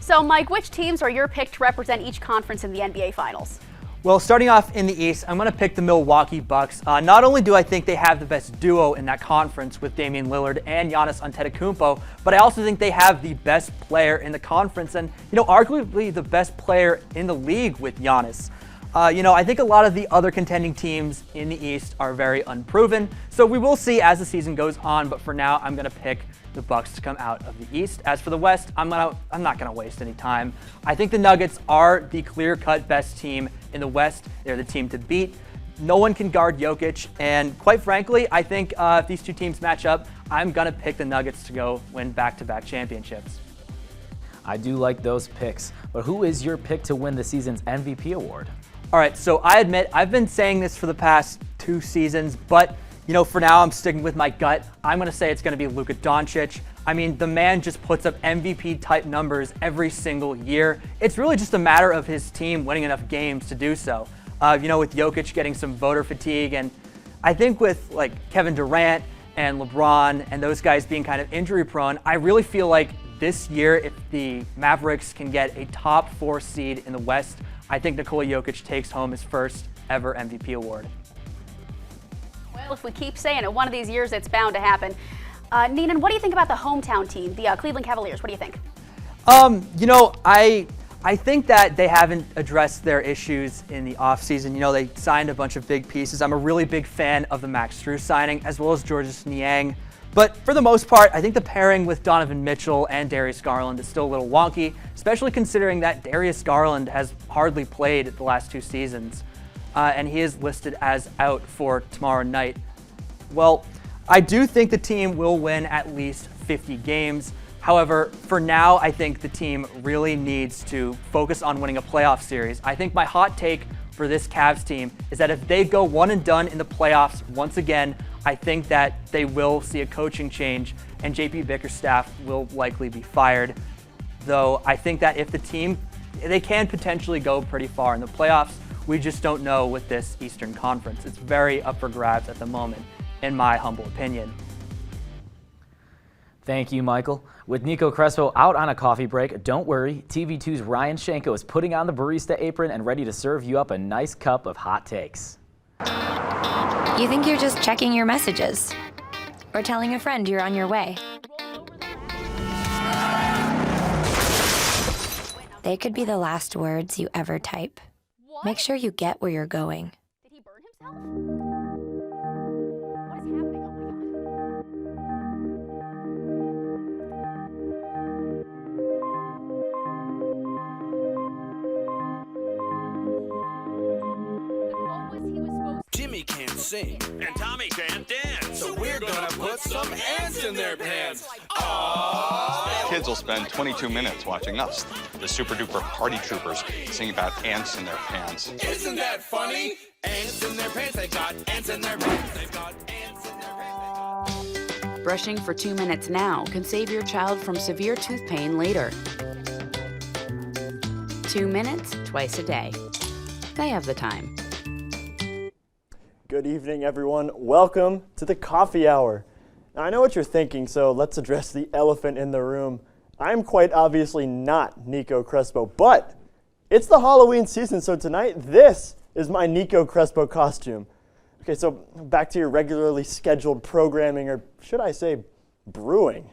So, Mike, which teams are your pick to represent each conference in the NBA Finals? Well, starting off in the East, I'm going to pick the Milwaukee Bucks. Not only do I think they have the best duo in that conference with Damian Lillard and Giannis Antetokounmpo, but I also think they have the best player in the conference and, arguably the best player in the league with Giannis. I think a lot of the other contending teams in the East are very unproven, so we will see as the season goes on, but for now, I'm going to pick the Bucks to come out of the East. As for the West, I'm not going to waste any time. I think the Nuggets are the clear-cut best team in the West. They're the team to beat. No one can guard Jokic, and quite frankly, I think if these two teams match up, I'm going to pick the Nuggets to go win back-to-back championships. I do like those picks, but who is your pick to win the season's MVP award? All right, so I admit I've been saying this for the past 2 seasons, but for now I'm sticking with my gut. I'm going to say it's going to be Luka Doncic. I mean, the man just puts up MVP-type numbers every single year. It's really just a matter of his team winning enough games to do so. With Jokic getting some voter fatigue, and I think with Kevin Durant and LeBron and those guys being kind of injury-prone, I really feel like this year, if the Mavericks can get a top 4 seed in the West, I think Nikola Jokic takes home his first ever MVP award. Well, if we keep saying it, one of these years it's bound to happen. Neenan, what do you think about the hometown team, the Cleveland Cavaliers? What do you think? I think that they haven't addressed their issues in the offseason. They signed a bunch of big pieces. I'm a really big fan of the Max Strus signing, as well as Georges Niang. But for the most part, I think the pairing with Donovan Mitchell and Darius Garland is still a little wonky, especially considering that Darius Garland has hardly played the last 2 seasons. And he is listed as out for tomorrow night. Well, I do think the team will win at least 50 games. However, for now, I think the team really needs to focus on winning a playoff series. I think my hot take for this Cavs team is that if they go one and done in the playoffs once again, I think that they will see a coaching change and JP Bickerstaff will likely be fired. Though I think that if the team, they can potentially go pretty far in the playoffs. We just don't know with this Eastern Conference. It's very up for grabs at the moment, in my humble opinion. Thank you, Michael. With Nico Crespo out on a coffee break, don't worry, TV2's Ryan Shanko is putting on the barista apron and ready to serve you up a nice cup of hot takes. You think you're just checking your messages or telling a friend you're on your way. They could be the last words you ever type. Make sure you get where you're going. Did he burn himself? What is happening? Oh my God. Jimmy can't sing, and Tommy can't dance, so we're gonna put some ants in their pants. Kids will spend 22 minutes watching us, the super duper party troopers, singing about ants in their pants. Isn't that funny? Ants in their pants, they got ants in their pants, they've got ants in their pants. Brushing for 2 minutes now can save your child from severe tooth pain later. 2 minutes, twice a day. They have the time. Good evening, everyone. Welcome to the Coffee Hour. Now, I know what you're thinking, so let's address the elephant in the room. I'm quite obviously not Nico Crespo, but it's the Halloween season, so tonight this is my Nico Crespo costume. Okay, so back to your regularly scheduled programming, or should I say brewing.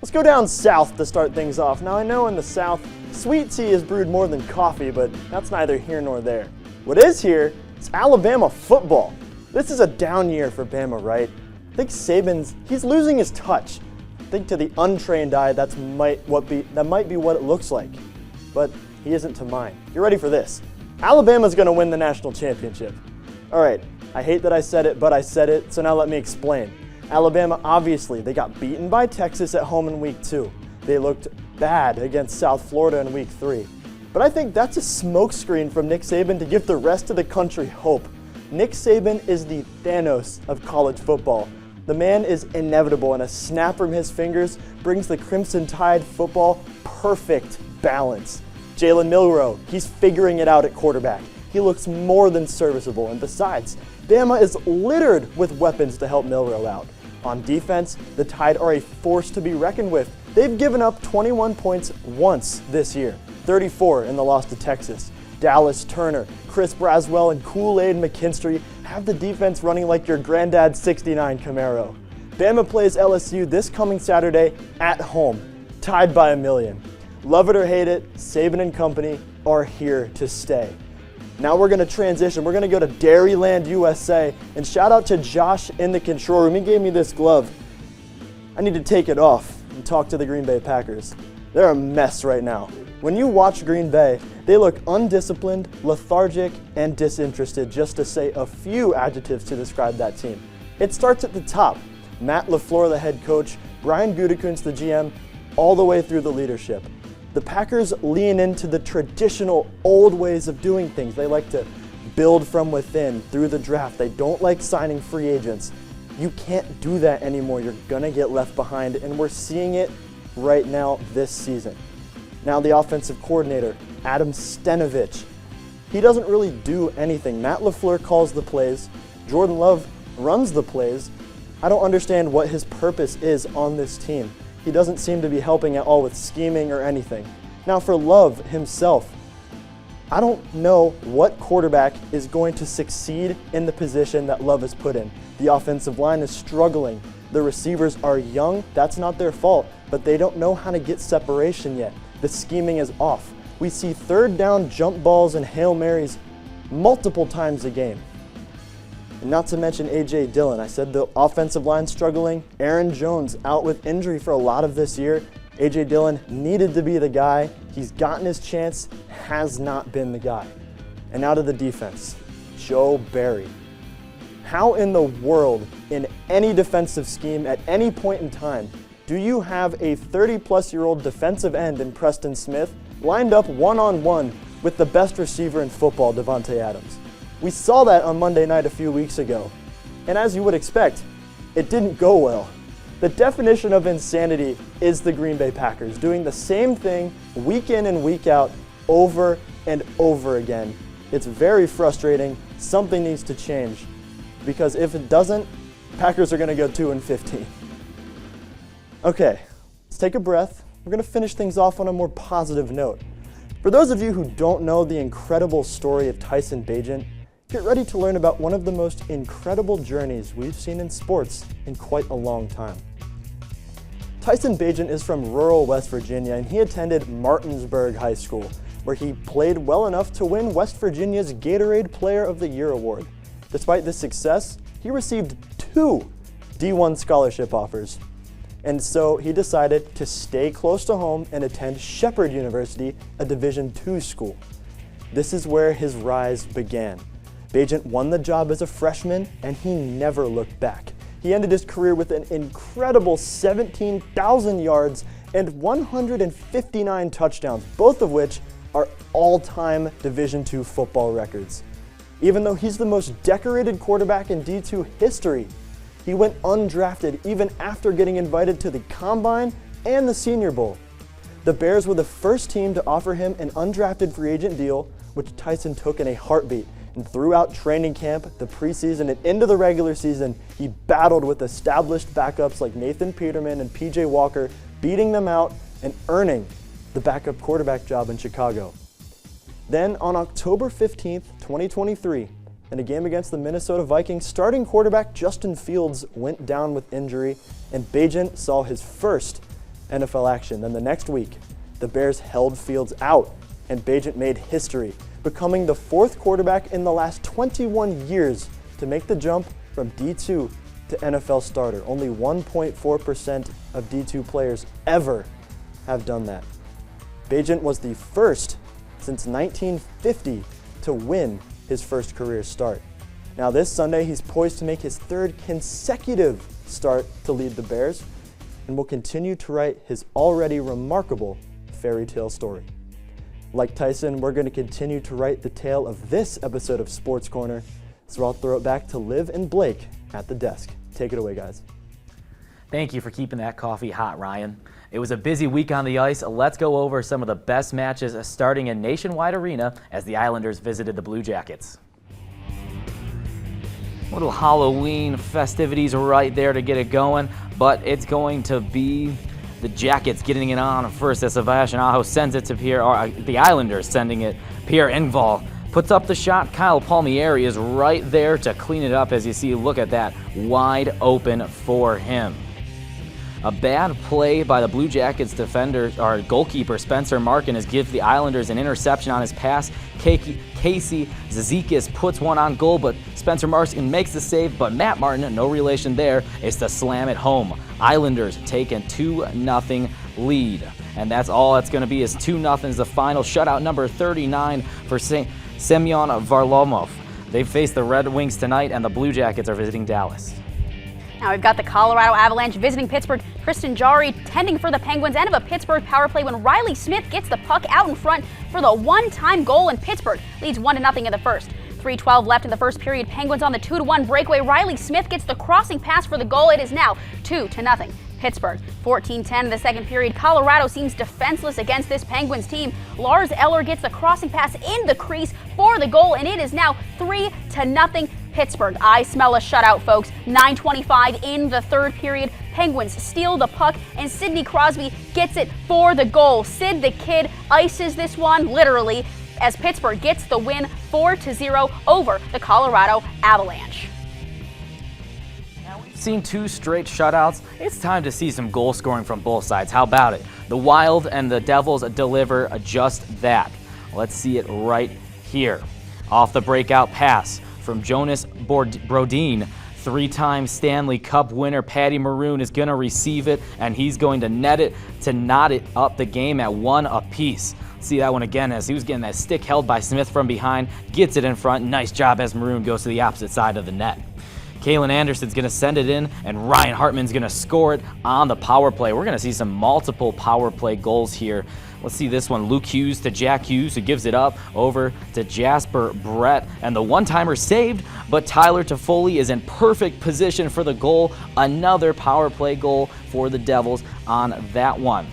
Let's go down south to start things off. Now, I know in the south, sweet tea is brewed more than coffee, but that's neither here nor there. What is here is Alabama football. This is a down year for Bama, right? I think Saban's, he's losing his touch. I think to the untrained eye, that might be what it looks like. But he isn't to mine. You're ready for this. Alabama's gonna win the national championship. All right, I hate that I said it, but I said it, so now let me explain. Alabama, obviously, they got beaten by Texas at home in week 2. They looked bad against South Florida in week 3. But I think that's a smokescreen from Nick Saban to give the rest of the country hope. Nick Saban is the Thanos of college football. The man is inevitable, and a snap from his fingers brings the Crimson Tide football perfect balance. Jalen Milroe, he's figuring it out at quarterback. He looks more than serviceable, and besides, Bama is littered with weapons to help Milroe out. On defense, the Tide are a force to be reckoned with. They've given up 21 points once this year, 34 in the loss to Texas. Dallas Turner, Chris Braswell, and Kool-Aid McKinstry have the defense running like your granddad's 69 Camaro. Bama plays LSU this coming Saturday at home, tied by 1 million. Love it or hate it, Saban and company are here to stay. Now we're going to transition. We're going to go to Dairyland, USA, and shout out to Josh in the control room. He gave me this glove. I need to take it off and talk to the Green Bay Packers. They're a mess right now. When you watch Green Bay, they look undisciplined, lethargic, and disinterested, just to say a few adjectives to describe that team. It starts at the top. Matt LaFleur, the head coach, Brian Gutekunst, the GM, all the way through the leadership. The Packers lean into the traditional old ways of doing things. They like to build from within through the draft. They don't like signing free agents. You can't do that anymore. You're going to get left behind, and we're seeing it right now this season. Now the offensive coordinator, Adam Stenovich. He doesn't really do anything. Matt LaFleur calls the plays. Jordan Love runs the plays. I don't understand what his purpose is on this team. He doesn't seem to be helping at all with scheming or anything. Now for Love himself, I don't know what quarterback is going to succeed in the position that Love is put in. The offensive line is struggling. The receivers are young. That's not their fault, but they don't know how to get separation yet. The scheming is off. We see third down jump balls and Hail Marys multiple times a game. And not to mention A.J. Dillon. I said the offensive line struggling. Aaron Jones out with injury for a lot of this year. A.J. Dillon needed to be the guy. He's gotten his chance, has not been the guy. And now to the defense. Joe Barry. How in the world, in any defensive scheme at any point in time, do you have a 30-plus-year-old defensive end in Preston Smith lined up one-on-one with the best receiver in football, Devontae Adams? We saw that on Monday night a few weeks ago. And as you would expect, it didn't go well. The definition of insanity is the Green Bay Packers, doing the same thing week in and week out over and over again. It's very frustrating. Something needs to change. Because if it doesn't, Packers are going to go 2-15. Okay, let's take a breath. We're going to finish things off on a more positive note. For those of you who don't know the incredible story of Tyson Bagent, get ready to learn about one of the most incredible journeys we've seen in sports in quite a long time. Tyson Bagent is from rural West Virginia, and he attended Martinsburg High School, where he played well enough to win West Virginia's Gatorade Player of the Year award. Despite this success, he received 2 D1 scholarship offers. And so he decided to stay close to home and attend Shepherd University, a Division II school. This is where his rise began. Bagent won the job as a freshman, and he never looked back. He ended his career with an incredible 17,000 yards and 159 touchdowns, both of which are all-time Division II football records. Even though he's the most decorated quarterback in D2 history, he went undrafted even after getting invited to the Combine and the Senior Bowl. The Bears were the first team to offer him an undrafted free agent deal, which Tyson took in a heartbeat. And throughout training camp, the preseason, and into the regular season, he battled with established backups like Nathan Peterman and PJ Walker, beating them out and earning the backup quarterback job in Chicago. Then on October 15th, 2023, in a game against the Minnesota Vikings, starting quarterback Justin Fields went down with injury, and Bagent saw his first NFL action. Then the next week, the Bears held Fields out, and Bagent made history, becoming the fourth quarterback in the last 21 years to make the jump from D2 to NFL starter. Only 1.4% of D2 players ever have done that. Bagent was the first since 1950 to win his first career start. Now this Sunday, he's poised to make his third consecutive start to lead the Bears, and will continue to write his already remarkable fairy tale story. Like Tyson, we're going to continue to write the tale of this episode of Sports Corner, so I'll throw it back to Liv and Blake at the desk. Take it away, guys. Thank you for keeping that coffee hot, Ryan. It was a busy week on the ice. Let's go over some of the best matches starting in Nationwide Arena as the Islanders visited the Blue Jackets. Little Halloween festivities right there to get it going, but it's going to be the Jackets getting it on first as Sebastian Aho sends it to Pierre, or the Islanders sending it. Pierre Engvall puts up the shot. Kyle Palmieri is right there to clean it up as you see, look at that, wide open for him. A bad play by the Blue Jackets defender, or goalkeeper Spencer Markin gives the Islanders an interception on his pass. Casey Zizikis puts one on goal, but Spencer Markin makes the save, but Matt Martin, no relation there, is to slam it home. Islanders take a 2-0 lead. And that's all it's going to be, is 2-0 is the final. Shutout number 39 for Semyon Varlamov. They face the Red Wings tonight, and the Blue Jackets are visiting Dallas. Now we've got the Colorado Avalanche visiting Pittsburgh. Kristen Jarry tending for the Penguins. End of a Pittsburgh power play when Riley Smith gets the puck out in front for the one-time goal, and Pittsburgh leads 1-0 in the first. 3:12 left in the first period. Penguins on the 2-1 breakaway. Riley Smith gets the crossing pass for the goal. It is now 2-0. Pittsburgh. 14:10 in the second period. Colorado seems defenseless against this Penguins team. Lars Eller gets the crossing pass in the crease for the goal, and it is now 3-0 Pittsburgh. I smell a shutout, folks. 9:25 in the third period. Penguins steal the puck, and Sidney Crosby gets it for the goal. Sid the Kid ices this one, literally, as Pittsburgh gets the win 4-0 over the Colorado Avalanche. Seen two straight shutouts. It's time to see some goal scoring from both sides. How about it? The Wild and the Devils deliver just that. Let's see it right here. Off the breakout pass from Jonas Brodin, three-time Stanley Cup winner Patty Maroon is going to receive it, and he's going to net it to knot it up the game at 1 apiece. See that one again as he was getting that stick held by Smith from behind, gets it in front. Nice job as Maroon goes to the opposite side of the net. Kalen Anderson's going to send it in, and Ryan Hartman's going to score it on the power play. We're going to see some multiple power play goals here. Let's see this one. Luke Hughes to Jack Hughes, who gives it up over to Jasper Brett. And the one-timer saved, but Tyler Toffoli is in perfect position for the goal. Another power play goal for the Devils on that one.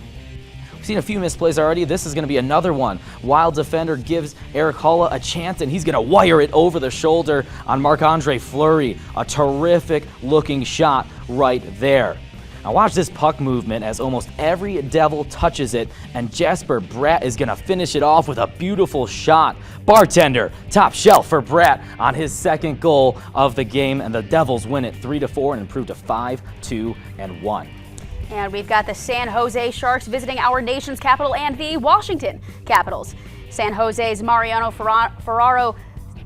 We've seen a few misplays already. This is going to be another one. Wild defender gives Eric Holla a chance, and he's going to wire it over the shoulder on Marc-Andre Fleury. A terrific looking shot right there. Now watch this puck movement as almost every Devil touches it, and Jasper Bratt is going to finish it off with a beautiful shot. Bartender, top shelf for Bratt on his second goal of the game, and the Devils win it 3-4 and improve to 5-2-1. And we've got the San Jose Sharks visiting our nation's capital and the Washington Capitals. San Jose's Mariano Ferraro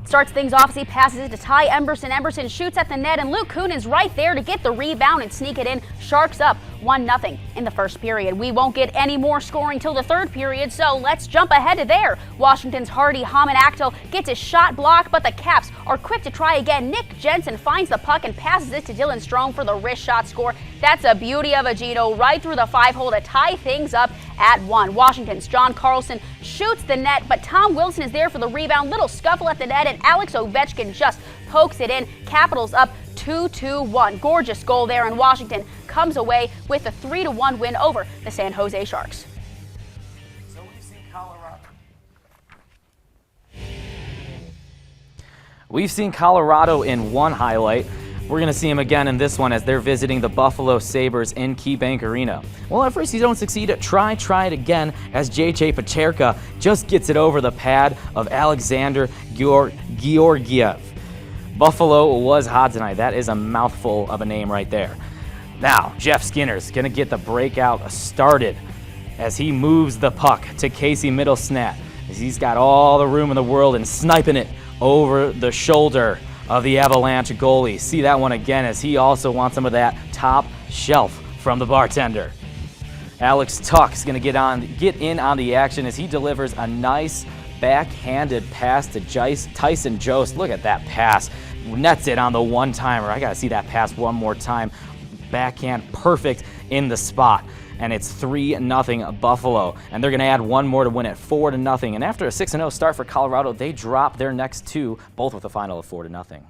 starts things off as he passes it to Ty Emberson. Emberson shoots at the net, and Luke Kunin's right there to get the rebound and sneak it in. Sharks up 1-0 in the first period. We won't get any more scoring till the third period, so let's jump ahead to there. Washington's Hardy Hamanakto gets his shot blocked, but the Caps are quick to try again. Nick Jensen finds the puck and passes it to Dylan Strome for the wrist shot score. That's a beauty of a Gino right through the 5-hole to tie things up at 1. Washington's John Carlson shoots the net, but Tom Wilson is there for the rebound. Little scuffle at the net, and Alex Ovechkin just pokes it in. Capitals up 2-1. Gorgeous goal there, and Washington comes away with a 3-1 win over the San Jose Sharks. So we've seen Colorado in one highlight. We're going to see him again in this one as they're visiting the Buffalo Sabres in KeyBank Arena. Well, at first you don't succeed. Try it again as J.J. Paterka just gets it over the pad of Alexander Georgiev. Buffalo was hot tonight. That is a mouthful of a name right there. Now, Jeff Skinner's going to get the breakout started as he moves the puck to Casey Middlesnap, as he's got all the room in the world and sniping it over the shoulder of the Avalanche goalie. See that one again as he also wants some of that top shelf from the bartender. Alex Tuck's going to get in on the action as he delivers a nice backhanded pass to Tyson Jost. Look at that pass. Nets it on the one-timer. I got to see that pass one more time. Backhand perfect in the spot. And it's 3-0 Buffalo. And they're going to add one more to win it 4-0. And after a 6-0 start for Colorado, they drop their next two, both with a final of 4-0.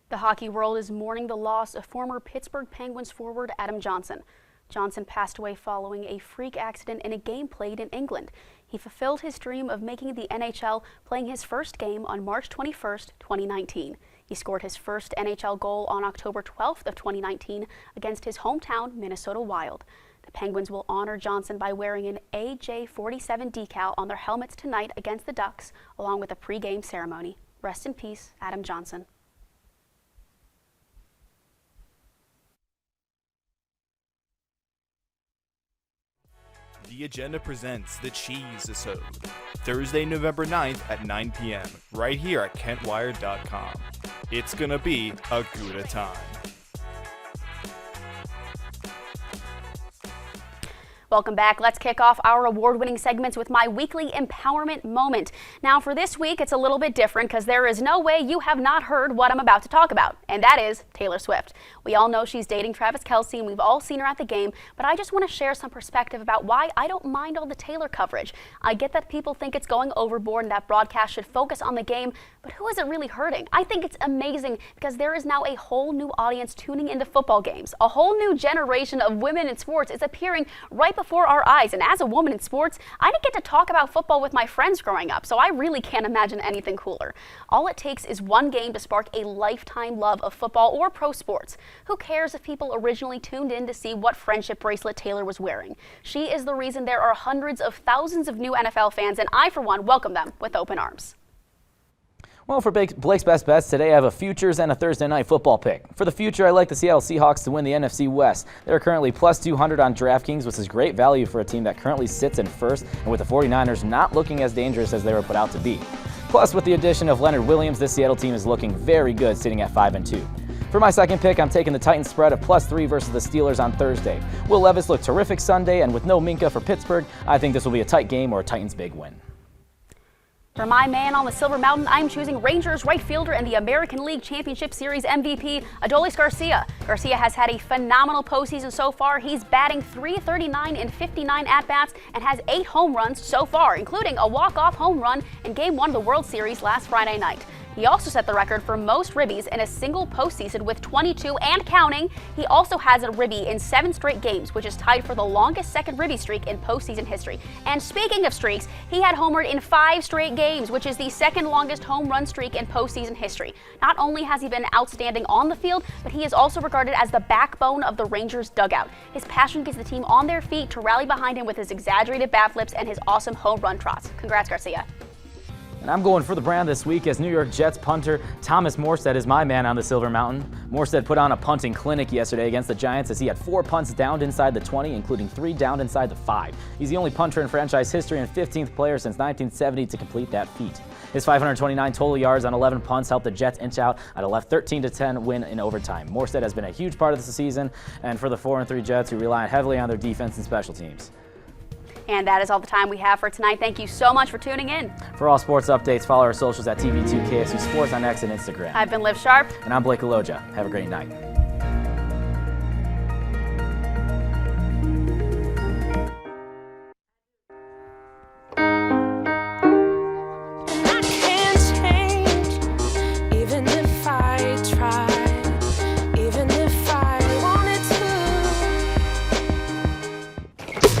The hockey world is mourning the loss of former Pittsburgh Penguins forward Adam Johnson. Johnson passed away following a freak accident in a game played in England. He fulfilled his dream of making the NHL, playing his first game on March 21st, 2019. He scored his first NHL goal on October 12th of 2019 against his hometown Minnesota Wild. The Penguins will honor Johnson by wearing an AJ47 decal on their helmets tonight against the Ducks, along with a pre-game ceremony. Rest in peace, Adam Johnson. The Agenda presents The Cheese-isode, Thursday, November 9th at 9 p.m. right here at KentWire.com. It's gonna be a good time. Welcome back. Let's kick off our award-winning segments with my weekly empowerment moment. Now, for this week, it's a little bit different because there is no way you have not heard what I'm about to talk about, and that is Taylor Swift. We all know she's dating Travis Kelce, and we've all seen her at the game, but I just want to share some perspective about why I don't mind all the Taylor coverage. I get that people think it's going overboard and that broadcast should focus on the game, but who is it really hurting? I think it's amazing because there is now a whole new audience tuning into football games. A whole new generation of women in sports is appearing right before our eyes, and as a woman in sports, I didn't get to talk about football with my friends growing up, so I really can't imagine anything cooler. All it takes is one game to spark a lifetime love of football or pro sports. Who cares if people originally tuned in to see what friendship bracelet Taylor was wearing? She is the reason there are hundreds of thousands of new NFL fans, and I, for one, welcome them with open arms. Well, for Blake's Best Bets, today I have a futures and a Thursday night football pick. For the future, I like the Seattle Seahawks to win the NFC West. They're currently plus 200 on DraftKings, which is great value for a team that currently sits in first, and with the 49ers not looking as dangerous as they were put out to be. Plus, with the addition of Leonard Williams, this Seattle team is looking very good, sitting at 5-2. For my second pick, I'm taking the Titans spread of +3 versus the Steelers on Thursday. Will Levis looked terrific Sunday, and with no Minka for Pittsburgh, I think this will be a tight game or a Titans big win. For my man on the Silver Mountain, I'm choosing Rangers right fielder and the American League Championship Series MVP, Adolis Garcia. Garcia has had a phenomenal postseason so far. He's batting .339 in 59 at-bats and has 8 home runs so far, including a walk-off home run in Game 1 of the World Series last Friday night. He also set the record for most ribbies in a single postseason with 22 and counting. He also has a ribby in 7 straight games, which is tied for the longest second ribby streak in postseason history. And speaking of streaks, he had homered in 5 straight games, which is the second longest home run streak in postseason history. Not only has he been outstanding on the field, but he is also regarded as the backbone of the Rangers dugout. His passion gets the team on their feet to rally behind him with his exaggerated bat flips and his awesome home run trots. Congrats, Garcia. And I'm going for the brand this week as New York Jets punter Thomas Morstead is my man on the Silver Mountain. Morstead put on a punting clinic yesterday against the Giants as he had 4 punts downed inside the 20, including 3 downed inside the 5. He's the only punter in franchise history and 15th player since 1970 to complete that feat. His 529 total yards on 11 punts helped the Jets inch out at a left 13-10 win in overtime. Morstead has been a huge part of this season, and for the 4-3 Jets, who rely heavily on their defense and special teams. And that is all the time we have for tonight. Thank you so much for tuning in. For all sports updates, follow our socials at TV2 KSU Sports on X and Instagram. I've been Liv Sharp. And I'm Blake Goloja. Have a great night.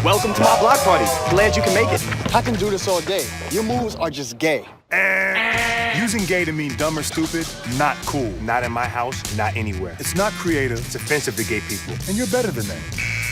Welcome to my block party. Glad you can make it. I can do this all day. Your moves are just gay. Using gay to mean dumb or stupid, not cool. Not in my house, not anywhere. It's not creative. It's offensive to gay people. And you're better than that.